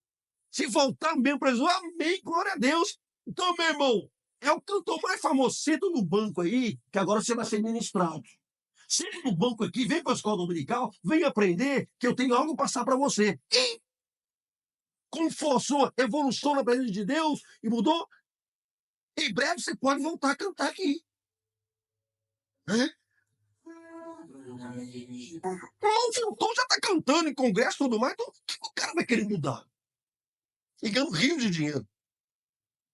Se voltar mesmo para Jesus, amém, glória a Deus. Então, meu irmão, é o cantor mais famoso. Senta no banco aí, que agora você vai ser ministrado. Senta no banco aqui, vem para a escola dominical, vem aprender que eu tenho algo para passar para você. E como for a sua evolução na presença de Deus e mudou, em breve você pode voltar a cantar aqui. O cantor já está cantando em congresso e tudo mais, então o cara vai querer mudar. E ganhando rios de dinheiro.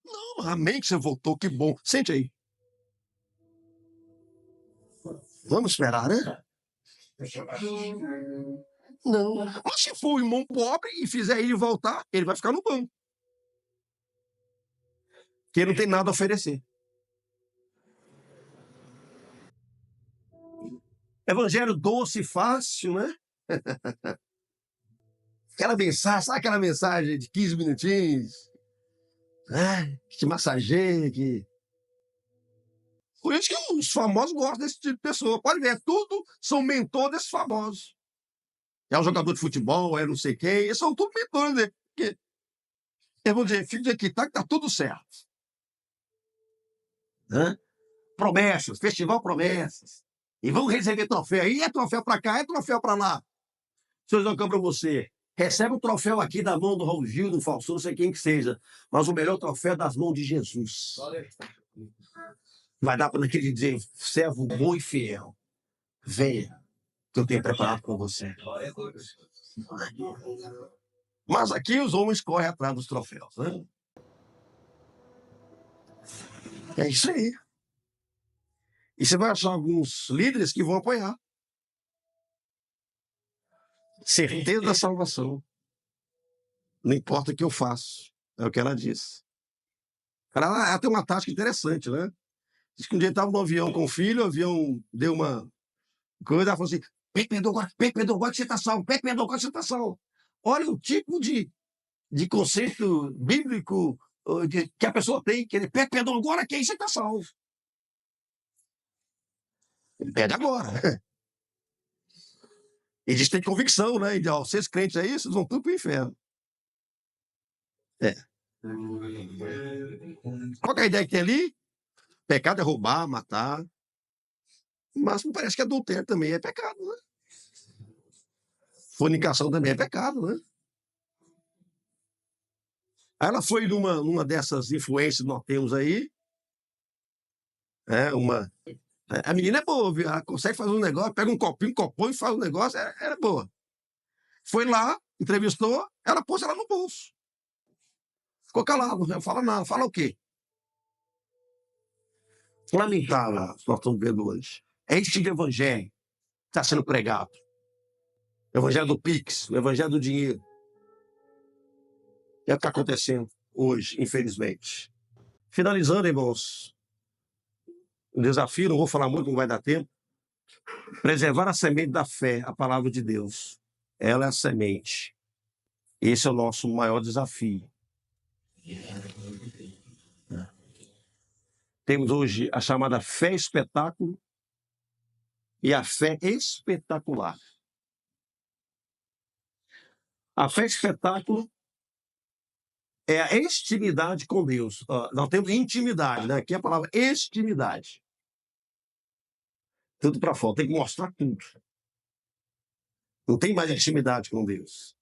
Não, amém que você voltou, que bom. Sente aí. Vamos esperar, né? Não. Mas se for um irmão pobre e fizer ele voltar, ele vai ficar no banco. Porque ele não tem nada a oferecer. Evangelho doce e fácil, né? Aquela mensagem, sabe aquela mensagem de 15 minutinhos? Que te massageia, que... Por isso que os famosos gostam desse tipo de pessoa. Pode ver, tudo são mentor desses famosos. É um jogador de futebol, é não sei quem, eles são tudo mentores dele. Porque eu vou dizer, filho de que tá tudo certo. Promessas, festival promessas. E vão receber troféu. E é troféu para cá, é troféu para lá. Senhor Jocão, para você. Recebe o troféu aqui da mão do Raul Gil, do Faustão, não sei quem que seja. Mas o melhor troféu é das mãos de Jesus. Vai dar para aquele dizer, servo bom e fiel. Venha, que eu tenho preparado com você. Mas aqui os homens correm atrás dos troféus, né? É isso aí. E você vai achar alguns líderes que vão apoiar. Certeza da salvação. Não importa o que eu faço. É o que ela diz. Ela tem uma tática interessante, né? Diz que um dia estava no avião com o filho, o avião deu uma Quando ela falou assim, pegue perdão agora que você está salvo, pegue perdão agora que você está salvo. Olha o tipo de conceito bíblico que a pessoa tem, que ele pede perdão agora que aí você está salvo. Ele pede agora. E diz que tem convicção, né? E diz, ó, vocês crentes aí, vocês vão tudo para o inferno. É. Qual é a ideia que tem ali? Pecado é roubar, matar. Mas parece que adultério também é pecado, né? Fornicação também é pecado, né? Aí ela foi numa dessas influências que nós temos aí, uma. A menina é boa, viu? Ela consegue fazer um negócio, pega um copinho, copão e faz um negócio, era boa. Foi lá, entrevistou, ela pôs ela no bolso. Ficou calado, não fala nada. Fala o quê? Lamentável, nós estamos vendo hoje. É esse tipo de evangelho que está sendo pregado. O evangelho do Pix, o evangelho do dinheiro. É o que está acontecendo hoje, infelizmente. Finalizando, irmãos, o desafio, não vou falar muito, não vai dar tempo. Preservar a semente da fé, a palavra de Deus. Ela é a semente. Esse é o nosso maior desafio. Temos hoje a chamada fé espetáculo e a fé espetacular. A fé espetáculo é a intimidade com Deus. Nós temos intimidade, né? Aqui é a palavra intimidade. Tudo para fora, tem que mostrar tudo. Não tem mais intimidade com Deus.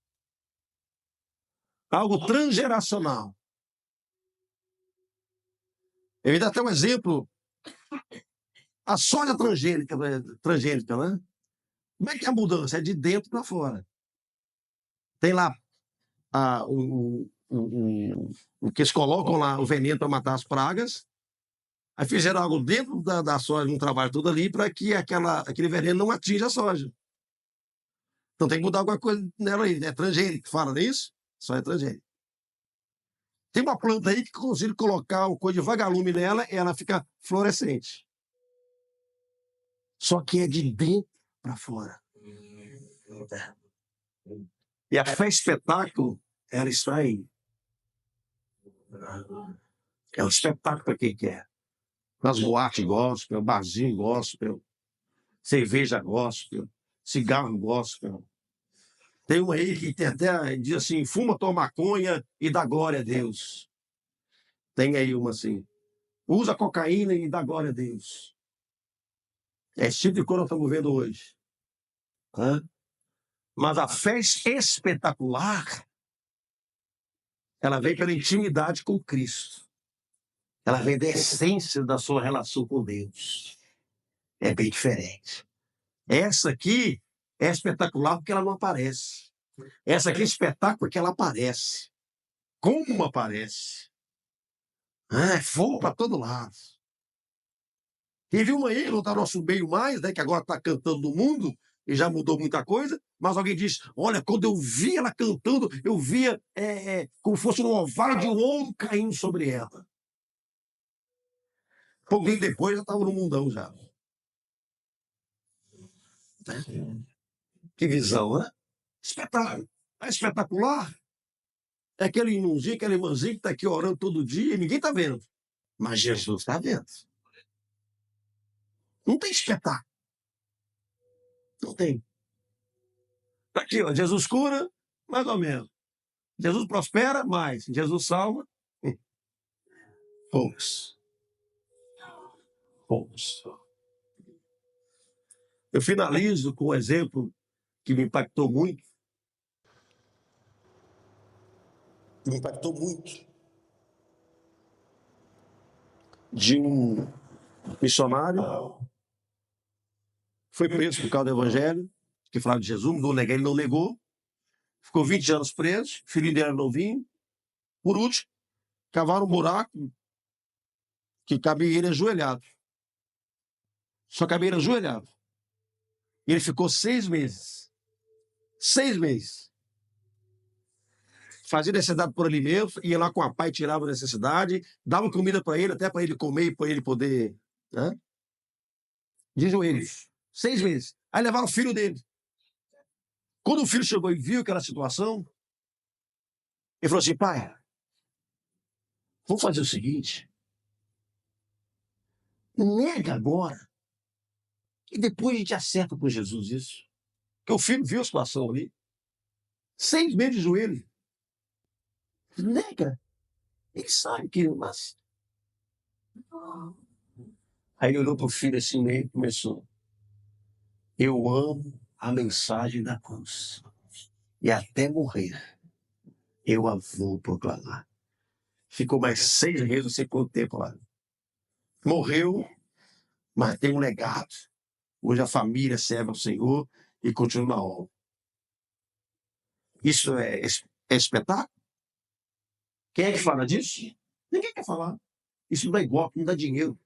Algo transgeracional. Eu vou dar até um exemplo. A soja transgênica, né? Como é que é a mudança? É de dentro para fora. Tem lá o que eles colocam lá, o veneno para matar as pragas. Aí fizeram algo dentro da soja, um trabalho todo ali, para que aquele veneno não atinja a soja. Então tem que mudar alguma coisa nela aí. É transgênico, fala, não é isso? Só é transgênico. Tem uma planta aí que consigo colocar uma coisa de vagalume nela e ela fica fluorescente. Só que é de dentro para fora. E a fé espetáculo, ela está aí. É um espetáculo para quem quer. Nas boates gospel, barzinho gospel, cerveja gospel, cigarro gospel. Tem uma aí que tem até, diz assim, fuma, toma maconha e dá glória a Deus. Tem aí uma assim. Usa cocaína e dá glória a Deus. É esse tipo de coisa que nós estamos vendo hoje. Mas a fé espetacular, ela vem pela intimidade com Cristo. Ela vem da essência da sua relação com Deus. É bem diferente. Essa aqui é espetacular porque ela não aparece. Essa aqui é espetáculo porque ela aparece. Como aparece? É fogo para todo lado. Teve uma aí que não está no nosso meio mais, né, que agora está cantando no mundo e já mudou muita coisa, mas alguém diz, olha, quando eu vi ela cantando, eu via como fosse um orvalho de ouro caindo sobre ela. Pouquinho depois já estava no mundão já. Que visão, né? Espetáculo. É espetacular. É aquele irmãozinho, aquela irmãzinha que está aqui orando todo dia e ninguém está vendo. Mas Jesus está vendo. Não tem espetáculo. Não tem. Tá aqui, ó, Jesus cura, mais ou menos. Jesus prospera, mais. Jesus salva, poucos. Poucos. Eu finalizo com um exemplo que me impactou muito. Me impactou muito. De um missionário foi preso por causa do evangelho, que falava de Jesus, não neguei, ele não negou. Ficou 20 anos preso, filho dele era novinho. Por último, cavaram um buraco que cabia ele ajoelhado. Só cabia ele ajoelhado. E ele ficou 6 meses. 6 meses. Fazia necessidade por alimento, ia lá com a pai, tirava a necessidade, dava comida para ele, até para ele comer e para ele poder, né? De joelhos. 6 meses. Aí levaram o filho dele. Quando o filho chegou e viu aquela situação, ele falou assim: pai, vamos fazer o seguinte, nega agora, e depois a gente acerta com Jesus isso. Porque o filho viu a situação ali, 6 meses de joelho. Nega, ele sabe que... Mas... Aí ele olhou para o filho assim meio e começou: eu amo a mensagem da cruz, e até morrer eu a vou proclamar. Ficou mais 6 meses, não sei quanto tempo lá. Morreu, mas tem um legado. Hoje a família serve ao Senhor e continua na obra. Isso é espetáculo? Quem é que fala disso? Ninguém quer falar. Isso não dá igual, não dá dinheiro.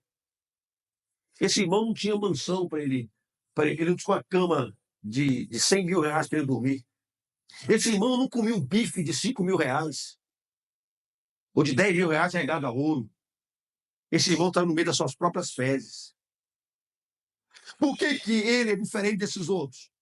Esse irmão não tinha mansão para ele. Ele não tinha uma cama de 100 mil reais para ele dormir. Esse irmão não comia um bife de 5 mil reais. Ou de 10 mil reais regado a ouro. Esse irmão está no meio das suas próprias fezes. Por que ele é diferente desses outros?